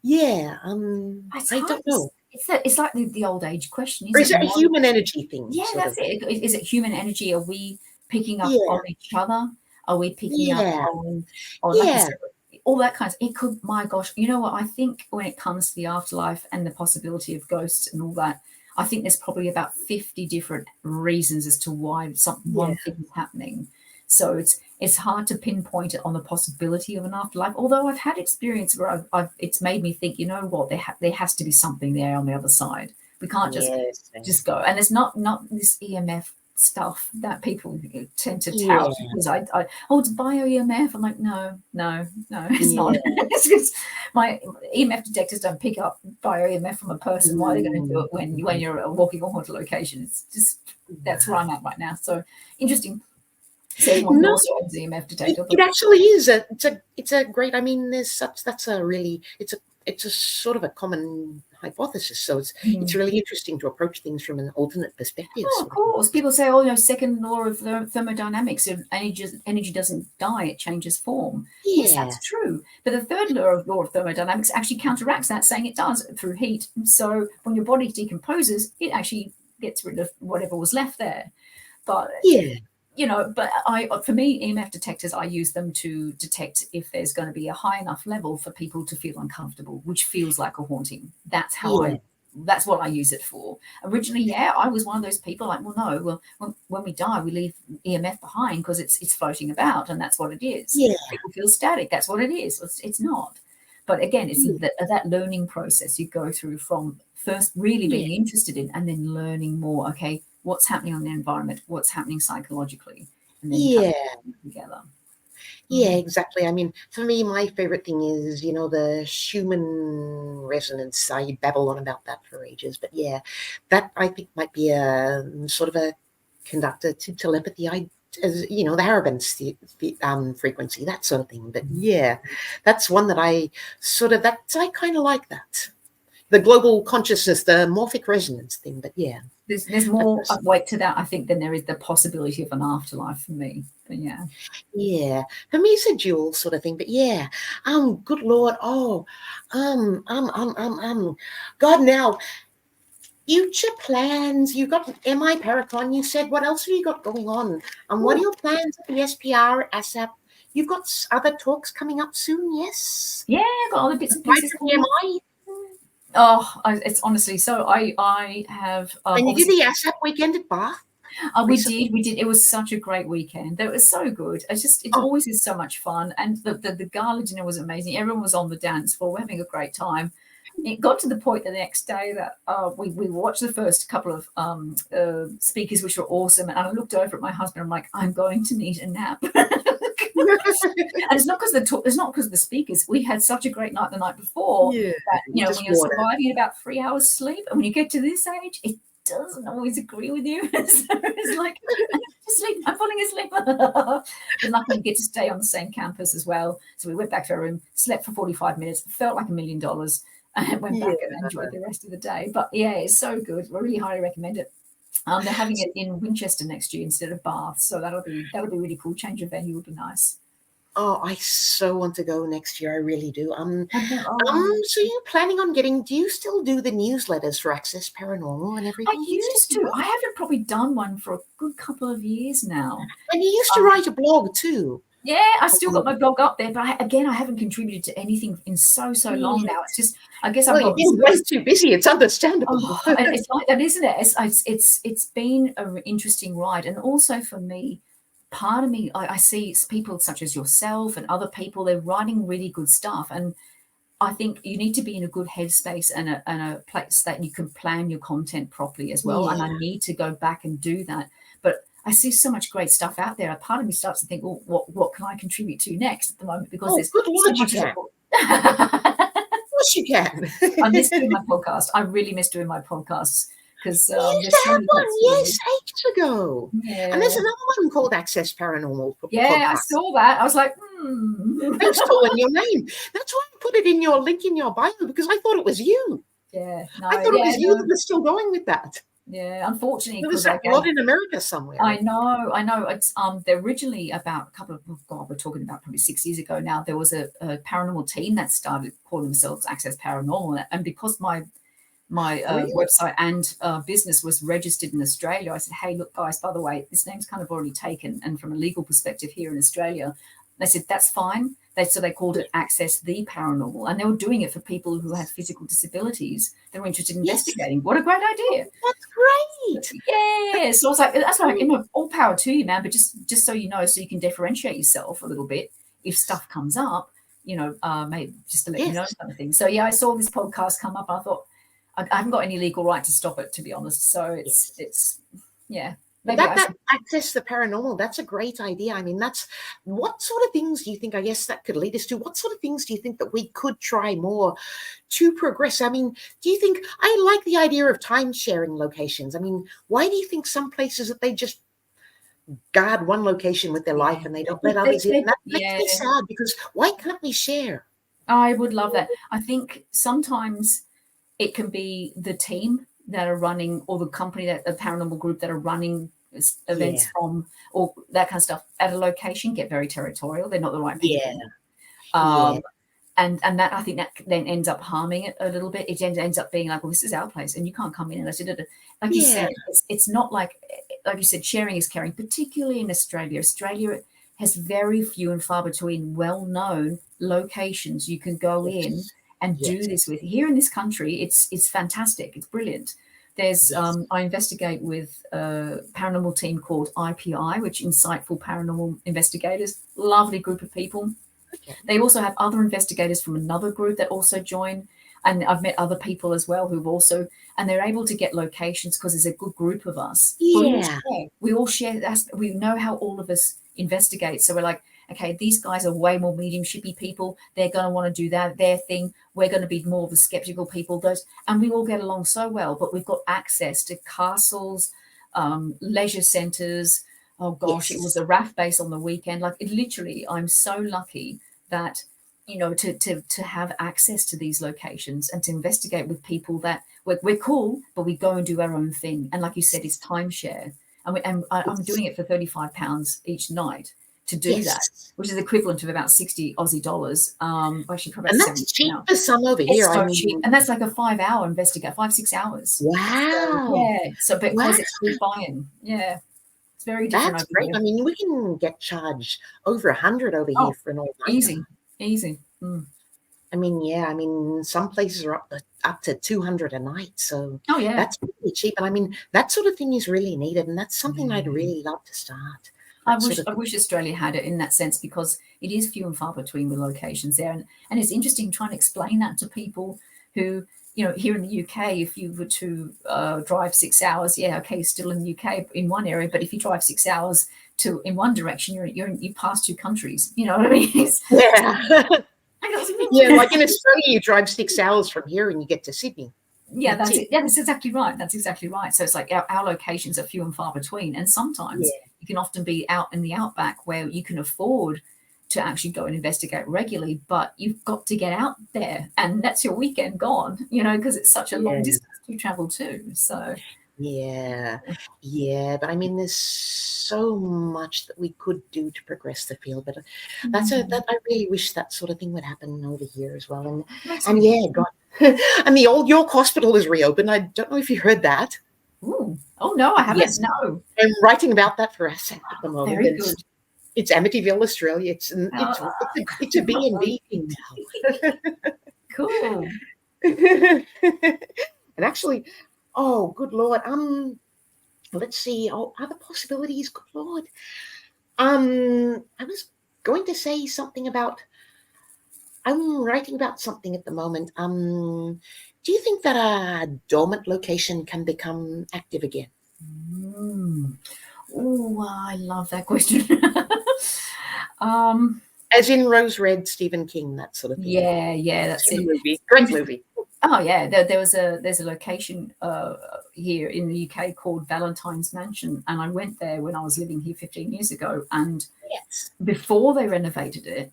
It's I hard. don't know. It's like the old age question, Or is is it? it a human energy thing? Yeah, Sort that's of? it. Is it human energy? Are we picking up Yeah, on each other? Are we picking up yeah, on like you yeah, said, all that kind of, it could, my gosh, you know what? I think when it comes to the afterlife and the possibility of ghosts and all that, I think there's probably about 50 different reasons as to why yeah, one thing is happening. So it's hard to pinpoint it on the possibility of an afterlife. Although I've had experience where it's made me think, you know what, there has to be something there on the other side. We can't yes, just go. And it's not this EMF stuff that people tend to yeah, tout, because it's bio EMF. I'm like, no, it's not. yeah. It's just, my EMF detectors don't pick up bio EMF from a person. Why are they going to do it when you're walking a haunted location? It's just, that's where I'm at right now. So interesting. So everyone can No, also use the EMF detector. it actually is it's a great. I mean, that's a really it's a sort of a common hypothesis. So it's really interesting to approach things from an alternate perspective. Oh, of course. People say, oh, second law of thermodynamics, if energy doesn't die, it changes form. Yes, Yeah, that's true. But the third law of thermodynamics actually counteracts that, saying it does through heat. So when your body decomposes, it actually gets rid of whatever was left there. But yeah, but for me, EMF detectors, I use them to detect if there's going to be a high enough level for people to feel uncomfortable, which feels like a haunting. That's what I use it for. Originally, I was one of those people like, well, no, when we die, we leave EMF behind because it's floating about, and that's what it is. yeah, People feel static. That's what it is. It's not. But again, it's that learning process you go through from first really being interested in, and then learning more. Okay, what's happening on the environment? What's happening psychologically? And then yeah. together. Yeah, exactly. I mean, for me, my favorite thing is, the Schumann resonance. I babble on about that for ages, but yeah, that I think might be a sort of a conductor to telepathy. As the Harabin frequency, that sort of thing. But yeah, that's one that I kind of like that. The global consciousness, the morphic resonance thing. But yeah, There's more weight to that, I think, than there is the possibility of an afterlife for me. But yeah. Yeah, for me it's a dual sort of thing, but yeah, good Lord, God, now, future plans, you got MI Paracon, you said, what else have you got going on? And what are your plans at the SPR, ASAP? You've got other talks coming up soon, yes? Yeah, I've got other bits and Right pieces. from the MI? Oh, it's honestly, so I have And you did the ASAP weekend at Bath? we did. It was such a great weekend. That was so good. It always is so much fun. And the gala dinner was amazing. Everyone was on the dance floor. We're having a great time. It got to the point the next day that we watched the first couple of speakers, which were awesome. And I looked over at my husband. I'm like, I'm going to need a nap. And it's not because of the speakers. We had such a great night the night before that when you're surviving about 3 hours sleep, and when you get to this age, it doesn't always agree with you. So it's like, I'm falling asleep. But luckily, we get to stay on the same campus as well. So we went back to our room, slept for 45 minutes, felt like $1 million, and went back and enjoyed the rest of the day. But yeah, it's so good. I really highly recommend it. They're having it in Winchester next year instead of Bath, so that'll be really cool. Change of venue would be nice. Oh, I so want to go next year. I really do. So you're planning on do you still do the newsletters for Access Paranormal and everything? I used to. I haven't probably done one for a good couple of years now. And you used to write a blog too. Yeah, I still got my blog up there, but I haven't contributed to anything in so long now. It's just, I guess I've got. You've been way too busy. It's understandable. It's like that, isn't it? It's been an interesting ride, and also for me, part of me, I see people such as yourself and other people. They're writing really good stuff, and I think you need to be in a good headspace and a place that you can plan your content properly as well. Yeah. And I need to go back and do that, but I see so much great stuff out there. A part of me starts to think, well, what can I contribute to next at the moment? Because there's good Lord, you can. course you can. I miss doing my podcast. I really miss doing my podcasts because We used there's to so have many one, great yes, stories. ages ago. Yeah. And there's another one called Access Paranormal Yeah, I podcast. saw that. I was like, Thanks for calling your name. That's why I put it in your link in your bio, because I thought it was you. Yeah, no, I thought it was you that was still going with that. Yeah, unfortunately, There was because that lot in America somewhere. I know. It's they're originally about a couple of we're talking about probably 6 years ago now. There was a paranormal team that started calling themselves Access Paranormal, and because my Really? website and business was registered in Australia, I said, hey, look, guys, by the way, this name's kind of already taken, and from a legal perspective here in Australia, they said that's fine. So they called it Access the Paranormal, and they were doing it for people who had physical disabilities that were interested in investigating. What a great idea! That's great. Yeah. So I was like, that's why, all power to you, man. But just so you know, so you can differentiate yourself a little bit if stuff comes up, maybe just to let you know kind of thing. So yeah, I saw this podcast come up. And I thought I haven't got any legal right to stop it, to be honest. So it's yeah. Maybe that Access the Paranormal, that's a great idea. I mean, that's what sort of things do you think, I guess, that could lead us to? What sort of things do you think that we could try more to progress? I mean, do you think, I like the idea of time sharing locations. I mean, why do you think some places that they just guard one location with their life and they don't let others in? That makes me sad, because why can't we share? I would love that. I think sometimes it can be the team that are running, or the company, that a paranormal group that are running events from, or that kind of stuff at a location, get very territorial. They're not the right people. And that, I think that then ends up harming it a little bit. It ends up being like, well, this is our place and you can't come in unless you did it. Like you said, it's not like you said, sharing is caring, particularly in Australia. Australia has very few and far between well-known locations you can go in and do this with. Here in this country, it's fantastic. It's brilliant. There's I investigate with a paranormal team called IPI, which Insightful Paranormal Investigators. Lovely group of people. They also have other investigators from another group that also join. And I've met other people as well who've also, and they're able to get locations because there's a good group of us. We all share. We know how all of us investigate. So we're like, okay, these guys are way more mediumshipy people. They're going to want to do their thing. We're going to be more of the skeptical people. And we all get along so well. But we've got access to castles, leisure centres. Oh gosh, it was a RAF base on the weekend. Like, it literally, I'm so lucky that, to have access to these locations and to investigate with people that we're cool, but we go and do our own thing. And like you said, it's timeshare. And I'm doing it for £35 each night to do that, which is equivalent of about 60 Aussie dollars. Actually, probably about, and that's cheap for some over here. So cheap. And that's like a 5-hour investigate, 5-6 hours. Wow. So because it's free buy-in. Yeah. It's very different. That's great. I mean, we can get charged over 100 over here for an all-nighter. Easy. I mean, some places are up to 200 a night. So that's really cheap. And I mean, that sort of thing is really needed. And that's something I'd really love to start. I wish Australia had it in that sense, because it is few and far between the locations there. And it's interesting trying to explain that to people who, here in the UK, if you were to drive 6 hours, you're still in the UK in one area. But if you drive 6 hours in one direction, you pass 2 countries. You know what I mean? Like in Australia, you drive 6 hours from here and you get to Sydney. Yeah, that's it. Yeah, that's exactly right. So it's like our locations are few and far between. And sometimes you can often be out in the outback where you can afford to actually go and investigate regularly, but you've got to get out there, and that's your weekend gone, because it's such a long distance to travel too. So but I mean, there's so much that we could do to progress the field, but that I really wish that sort of thing would happen over here as well. And God, and the old York Hospital is reopened. I don't know if you heard that. Ooh. Oh no, I haven't. No, I'm writing about that for us at the moment. Very good. It's Amityville, Australia. It's a B&B thing now. Cool. And actually, oh, good Lord. Let's see. Oh, other possibilities. Good Lord. I was going to say something about. I'm writing about something at the moment. Do you think that a dormant location can become active again? Oh, I love that question. As in Rose Red, Stephen King, that sort of thing. Yeah, that's it. Movie. Great movie. Oh yeah, there's a location here in the UK called Valentine's Mansion, and I went there when I was living here 15 years ago. And Yes. before they renovated it,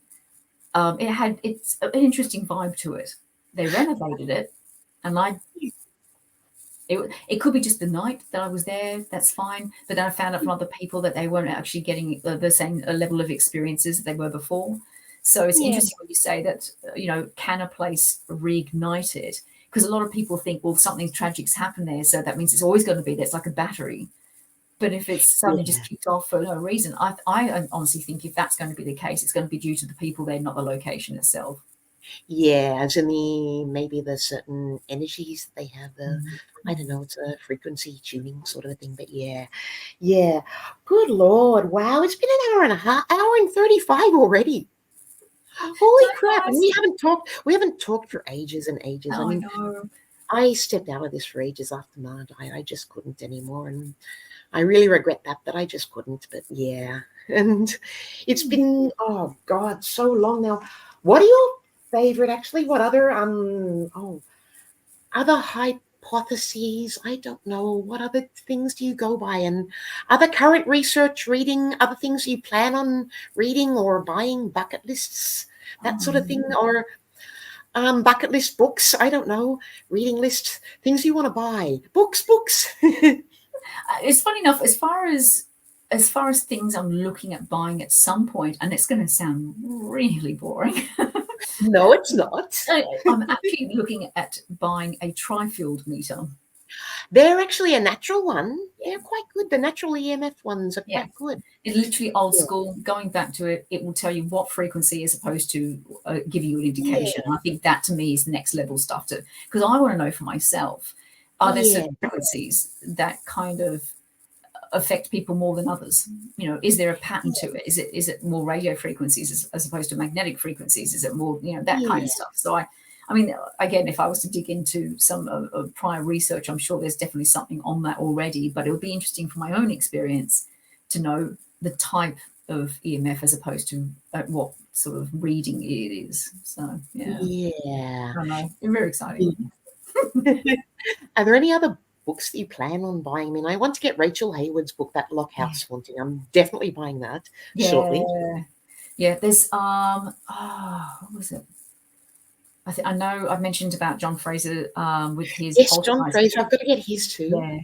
it's an interesting vibe to it. They renovated it, and it could be just the night that I was there. That's fine. But then I found out from other people that they weren't actually getting the same level of experiences that they were before. So it's interesting when you say that, can a place reignite it? Because a lot of people think, well, something tragic's happened there, so that means it's always going to be there. It's like a battery. But if it's suddenly just kicked off for no reason, I honestly think if that's going to be the case, it's going to be due to the people there, not the location itself. Yeah, as in maybe the certain energies they have. I don't know, it's a frequency tuning sort of a thing. But yeah. Good Lord, wow! It's been an hour and a half, hour and 35 already. Holy crap! And we haven't talked for ages and ages. Oh, I mean, no. I stepped out of this for ages after Mama died. I just couldn't anymore, and I really regret that I just couldn't. But yeah, and it's been, oh God, so long now. What are your favorite, actually? What other other hypotheses? I don't know. What other things do you go by? And other current research, reading, other things you plan on reading or buying, bucket lists, that sort of thing, or bucket list books? I don't know. Reading lists, things you want to buy, books. It's funny enough, as far as things I'm looking at buying at some point, and it's going to sound really boring. No, it's not. I'm actually looking at buying a tri-field meter. They're actually a natural one. They're quite good. The natural EMF ones are quite good. It's literally old school. Going back to it, it will tell you what frequency as opposed to giving you an indication. And I think that to me is next level stuff because I want to know for myself, are there certain frequencies that kind of affect people more than others? Is there a pattern to it? Is it more radio frequencies as opposed to magnetic frequencies? Is it more, that kind of stuff? So I mean, again, if I was to dig into some prior research, I'm sure there's definitely something on that already, but it would be interesting for my own experience to know the type of EMF as opposed to what sort of reading it is. So, yeah. I don't know. It's very exciting. Are there any other books that you plan on buying? I mean, I want to get Rachel Hayward's book, that Lockhouse Haunting. I'm definitely buying that shortly. Yeah, there's what was it? I know I've mentioned about John Fraser with his John Fraser. I've got to get his too. Yeah,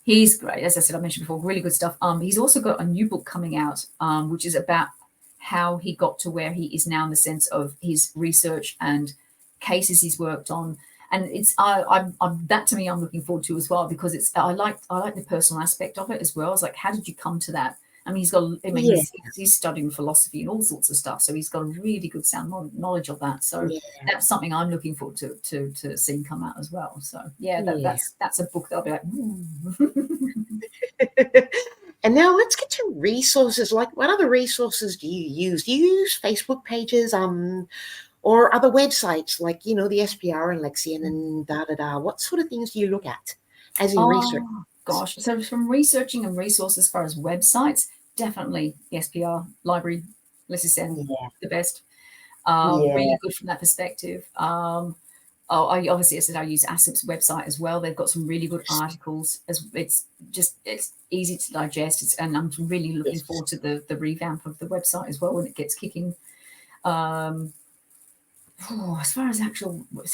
he's great. As I said, I mentioned before, really good stuff. He's also got a new book coming out, which is about how he got to where he is now in the sense of his research and cases he's worked on. And it's that to me I'm looking forward to as well, because I like the personal aspect of it as well. It's like, how did you come to that? I mean, he's studying philosophy and all sorts of stuff, so he's got a really good sound knowledge of that. So that's something I'm looking forward to seeing come out as well. So that's a book that I'll be like. And now let's get to resources. Like, what other resources do you use? Do you use Facebook pages, or other websites like, the SPR and Lexion and What sort of things do you look at as in research? Gosh, so from researching and resources as far as websites, definitely the SPR library, Lexion, the best. Really good from that perspective. I obviously, as I said, I use ASIP's website as well. They've got some really good articles. It's easy to digest, and I'm really looking forward to the revamp of the website as well when it gets kicking. As far as actual, I'm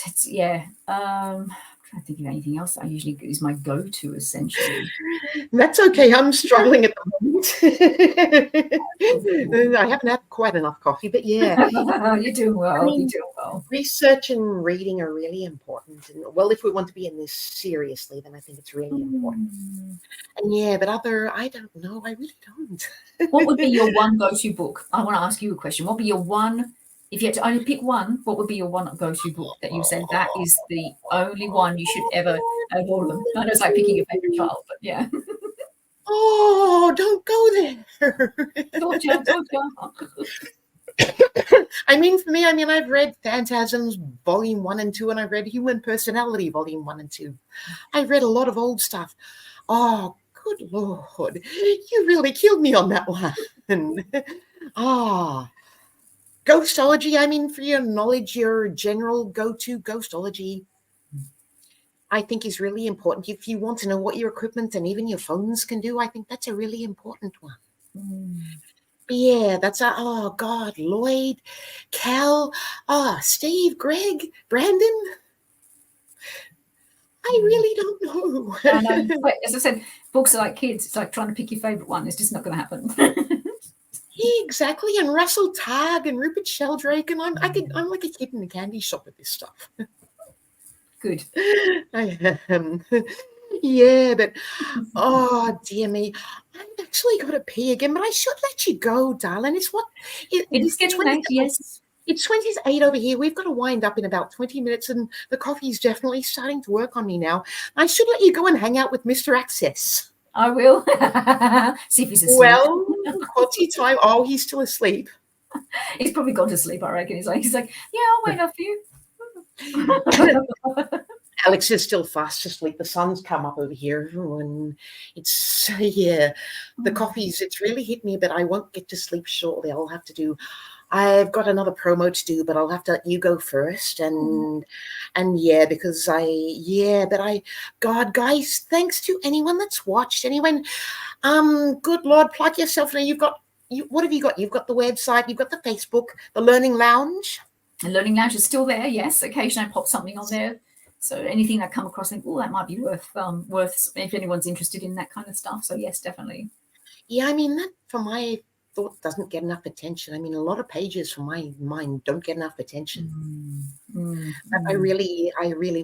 trying to think of anything else that I usually use my go-to essentially. That's okay. I'm struggling at the moment. I haven't had quite enough coffee, but yeah. You're doing well. You're doing well. Research and reading are really important. And if we want to be in this seriously, then I think it's really important. And but I don't know. I really don't. What would be your one go-to book? I want to ask you a question. What would be your one? If you had to only pick one, what would be your one go-to book that you said that is the only one you should ever have all of them? I know it's like picking your favorite child, but yeah. Oh, don't go there. Don't jump. For me, I've read Phantasms Volume 1 and 2, and I've read Human Personality Volume 1 and 2. I've read a lot of old stuff. Oh, good Lord. You really killed me on that one. Ghostology, I mean, for your knowledge, your general go-to ghostology, I think is really important. If you want to know what your equipment and even your phones can do, I think that's a really important one. Yeah, that's oh God, Lloyd, Cal, Steve, Greg, Brandon. I really don't know. I know. But as I said, books are like kids. It's like trying to pick your favorite one. It's just not going to happen. Exactly, and Russell Tagg and Rupert Sheldrake, and I'm like a kid in a candy shop with this stuff. Good. I am. Yeah, but oh dear me, I've actually got to pee again. But I should let you go, darling. It's what It is getting late. Yes. It's 28 over here. We've got to wind up in about 20 minutes, and the coffee's definitely starting to work on me now. I should let you go and hang out with Mr. Access. I will. See if he's asleep. Well, quality time. Oh, he's still asleep. He's probably gone to sleep, I reckon. He's like, yeah, I'll wait up for you. Alex is still fast asleep. The sun's come up over here, and it's the coffee's. It's really hit me, but I won't get to sleep shortly. I've got another promo to do, but I'll have to let you go first. And yeah, because God, guys, thanks to anyone that's watched. Anyone, good Lord, plug yourself. Now what have you got? You've got the website, you've got the Facebook, the Learning Lounge. The Learning Lounge is still there, yes. Occasionally I pop something on there. So anything I come across, I think, that might be worth if anyone's interested in that kind of stuff. So yes, definitely. Yeah, I mean, that for my thought doesn't get enough attention. I mean, a lot of pages from my mind don't get enough attention. I really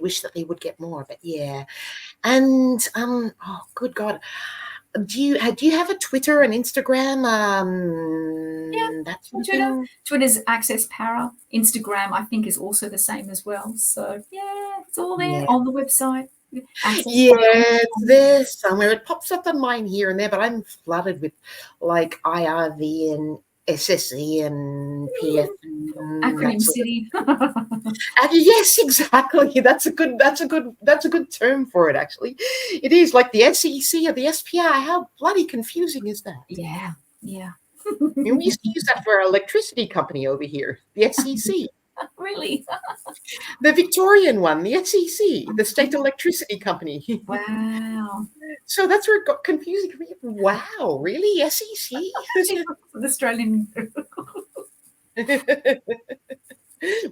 wish that they would get more, but yeah. And oh good God, do you have a Twitter and Instagram? Yeah, that's Twitter's Access Para. Instagram, I think, is also the same as well. So yeah, it's all there on the website. It's there somewhere. It pops up on mine here and there, but I'm flooded with like IRV and SSE and PF. Acronym City. Yes, exactly. That's a good term for it. Actually, it is like the SEC or the SPR. How bloody confusing is that? Yeah. I mean, we used to use that for our electricity company over here, the SEC. Really? The Victorian one, the SEC, the State Electricity Company. Wow. So that's where it got confusing for me. Wow, really? SEC? The Australian.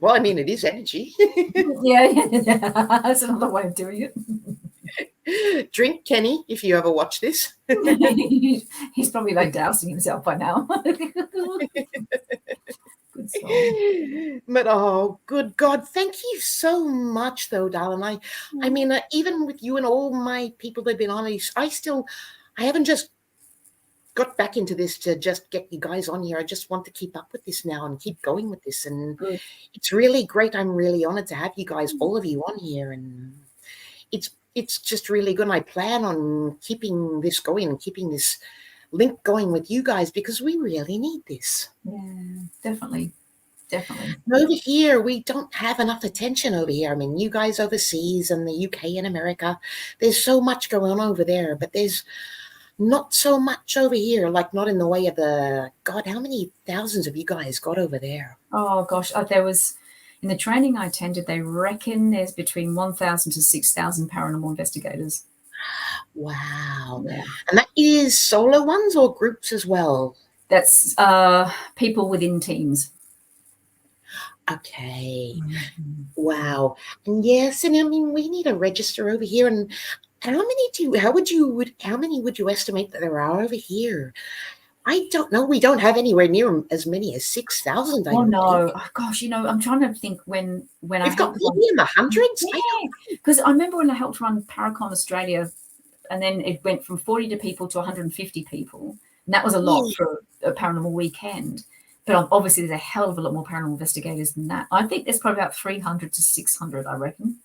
Well, I mean, it is energy. Yeah. That's another way of doing it. Drink, Kenny, if you ever watch this. He's probably like dousing himself by now. Good song. But oh, good God, thank you so much, though, darling. I mean, even with you and all my people that've been on, I haven't just got back into this to just get you guys on here. I just want to keep up with this now and keep going with this, and it's really great. I'm really honored to have you guys, all of you, on here, and it's just really good. And I plan on keeping this going and keeping this link going with you guys because we really need this. Yeah, definitely. Over here, we don't have enough attention over here. I mean, you guys overseas and the UK and America, there's so much going on over there, but there's not so much over here, like not in the way of God, how many thousands of you guys got over there? Oh, gosh. There was, in the training I attended, they reckon there's between 1,000 to 6,000 paranormal investigators. Wow. Yeah. And that is solo ones or groups as well? That's people within teams. Okay. Wow. And yes, and I mean, we need a register over here. And how many would you estimate that there are over here? I don't know. We don't have anywhere near as many as 6,000. Oh no! Oh, gosh, I'm trying to think when we've got maybe in the hundreds. Yeah, because I remember when I helped run Paracon Australia, and then it went from 40 people to 150 people, and that was a lot for a paranormal weekend. But obviously, there's a hell of a lot more paranormal investigators than that. I think there's probably about 300 to 600, I reckon.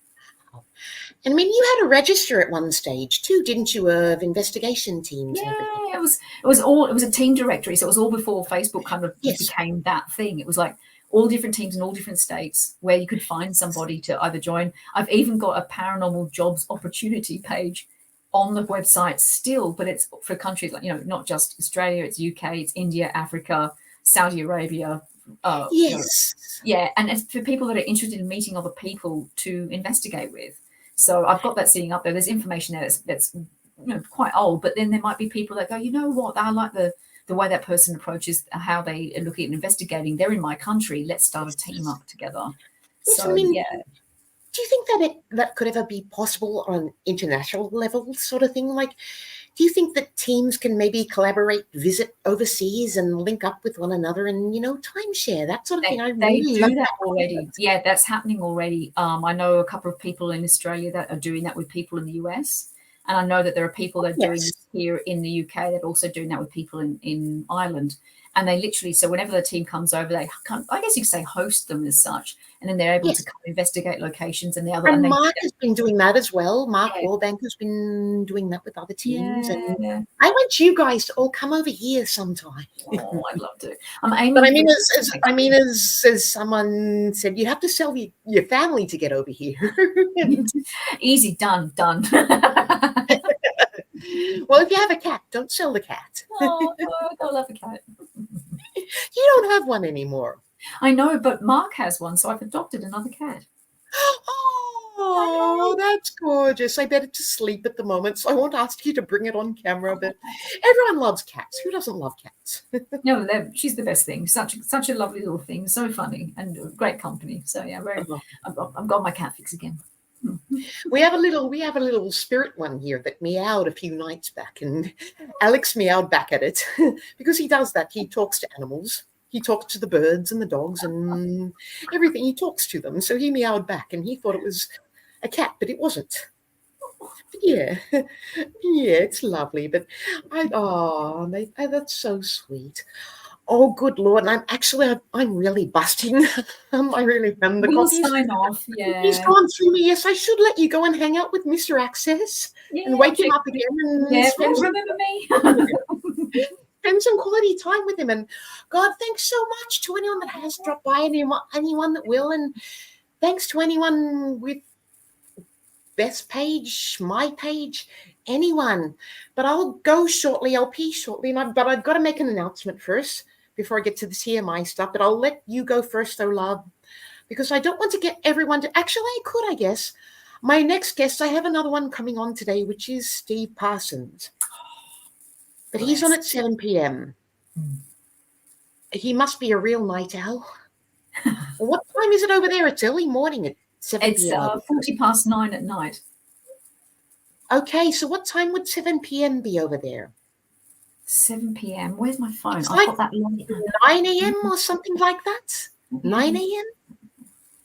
And I mean, you had a register at one stage too, didn't you, of investigation teams? Yeah, it was a team directory, so it was all before Facebook kind of became that thing. It was like all different teams in all different states where you could find somebody to either join. I've even got a paranormal jobs opportunity page on the website still, but it's for countries like, not just Australia, it's UK, it's India, Africa, Saudi Arabia, Yes. Yeah, and it's for people that are interested in meeting other people to investigate with. So I've got that sitting up there. There's information there that's quite old, but then there might be people that go, you know what, I like the way that person approaches how they look at investigating. They're in my country. Let's start a team up together. Yes, So I mean, yeah. do you think that could ever be possible on an international level sort of thing? Like, do you think that teams can maybe collaborate, visit overseas and link up with one another and, timeshare, that sort of thing? I They really do love that already. Yeah, that's happening already. I know a couple of people in Australia that are doing that with people in the US. And I know that there are people that are doing this here in the UK that are also doing that with people in Ireland. And they literally, so whenever the team comes over, they kind of, I guess you could say, host them as such. And then they're able to come investigate locations and And Mark has been doing that as well. Mark Warbank has been doing that with other teams. Yeah. And I want you guys to all come over here sometime. Oh, I'd love to. I'm aiming. But I mean, as someone said, you have to sell your family to get over here. Easy, done. Well, if you have a cat, don't sell the cat. Oh, no, I love a cat. You don't have one anymore. I know, but Mark has one, so I've adopted another cat. Oh, that's gorgeous. I bet it's asleep at the moment, so I won't ask you to bring it on camera, but everyone loves cats. Who doesn't love cats? No, she's the best thing. Such a lovely little thing. So funny and great company. So yeah, I've got my cat fix again. We have a little spirit one here that meowed a few nights back, and Alex meowed back at it because he does that. He talks to animals. He talks to the birds and the dogs and everything. He talks to them. So he meowed back, and he thought it was a cat, but it wasn't. But yeah, it's lovely. But that's so sweet. Oh, good Lord. And I'm really busting. I really am. We'll sign off. Yeah. He's gone through me. Yes, I should let you go and hang out with Mr. Access and wake him up again. And remember me. Spend some quality time with him. And God, thanks so much to anyone that has dropped by, anyone that will. And thanks to anyone with Beth's page, my page, anyone. But I'll go shortly. I'll pee shortly. But I've got to make an announcement first before I get to the TMI stuff. But I'll let you go first, though, love, because I don't want to get everyone to. Actually, I could, I guess. My next guest, I have another one coming on today, which is Steve Parsons. But he's on at 7 p.m. He must be a real night owl. What time is it over there? It's early morning at 7 p.m. It's 9:40 at night. Okay, so what time would 7 p.m. be over there? 7 p.m. Where's my phone? It's I've like got that 9 a.m. or something like that. 9 a.m.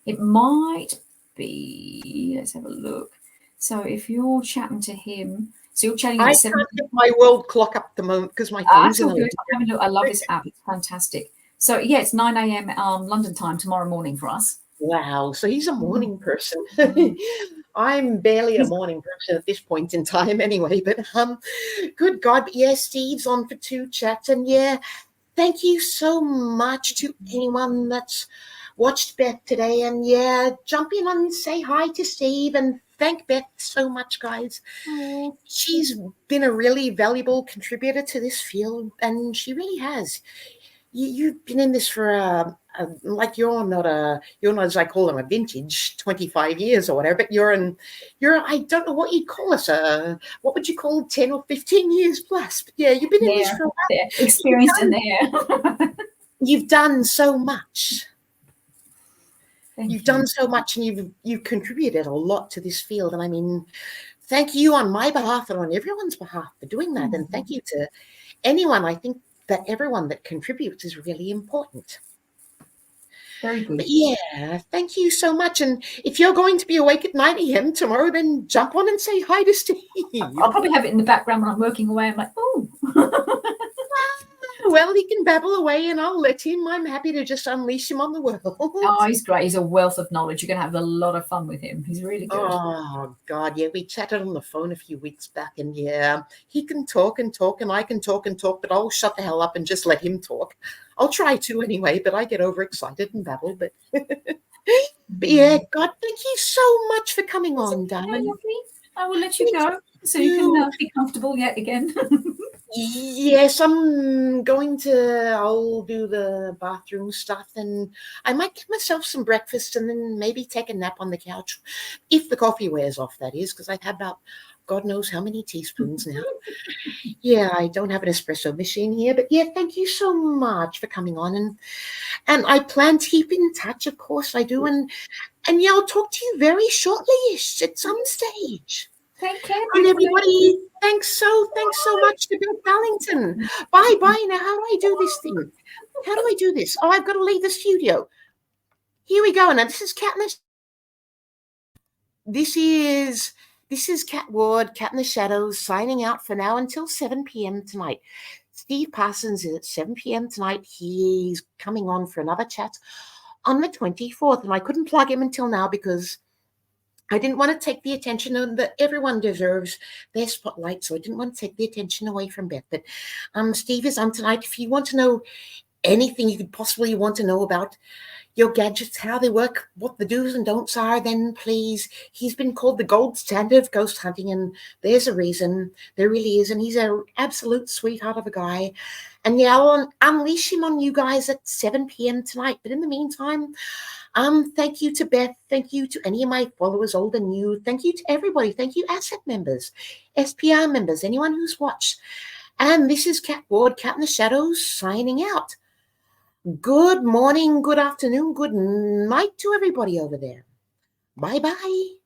It might be. Let's have a look. So if you're chatting to him, so you're chatting. I can't get my world clock up at the moment because my phone's in the. I love this app. It's fantastic. So yeah, it's 9 a.m. London time tomorrow morning for us. Wow. So he's a morning person. I'm barely a morning person at this point in time anyway, but good God. But yeah, Steve's on for 2 chats. And yeah, thank you so much to anyone that's watched Beth today. And yeah, jump in and say hi to Steve and thank Beth so much, guys. She's been a really valuable contributor to this field, and she really has. You've been in this for like you're not as I call them a vintage 25 years or whatever, but you're I don't know what you'd call us, what would you call 10 or 15 years plus? But yeah, you've been in this for a while. Experienced in there. You've done so much. You've done so much, and you've contributed a lot to this field. And I mean, thank you on my behalf and on everyone's behalf for doing that. And thank you to anyone. I think that everyone that contributes is really important. Very good. But yeah, thank you so much. And if you're going to be awake at 9 a.m. tomorrow, then jump on and say hi to Steve. I'll probably have it in the background when I'm working away. I'm like, oh. Well, he can babble away and I'll let him. I'm happy to just unleash him on the world. Oh, he's great. He's a wealth of knowledge. You're going to have a lot of fun with him. He's really good. Oh, God. Yeah, we chatted on the phone a few weeks back, and yeah, he can talk and talk and I can talk and talk, but I'll shut the hell up and just let him talk. I'll try to anyway, but I get overexcited and babble. But yeah, God, thank you so much for coming on, darling. I will let you go so you can be comfortable yet again. Yes, I'll do the bathroom stuff, and I might give myself some breakfast and then maybe take a nap on the couch if the coffee wears off, that is, because I've had about God knows how many teaspoons now. Yeah, I don't have an espresso machine here, but yeah, thank you so much for coming on, and I plan to keep in touch, of course I do, and yeah, I'll talk to you very shortly-ish at some stage. Take care, And beautiful lady. everybody, thanks so much to Beth Darlington. Bye. Now, how do I do this thing? How do I do this? Oh, I've got to leave the studio. Here we go. Now, this is Katniss. This is Cat Ward, Cat in the Shadows, signing out for now until 7 p.m. tonight. Steve Parsons is at 7 p.m. tonight. He's coming on for another chat on the 24th, and I couldn't plug him until now because I didn't want to take the attention that everyone deserves their spotlight, so I didn't want to take the attention away from Beth. But Steve is on tonight. If you want to know anything you could possibly want to know about your gadgets, how they work, what the do's and don'ts are, then please, he's been called the gold standard of ghost hunting, and there's a reason. There really is, and he's an absolute sweetheart of a guy. And yeah, I'll unleash him on you guys at 7 p.m. tonight. But in the meantime, thank you to Beth. Thank you to any of my followers, old and new. Thank you to everybody. Thank you, Asset members, SPR members, anyone who's watched. And this is Cat Ward, Cat in the Shadows, signing out. Good morning, good afternoon, good night to everybody over there. Bye-bye.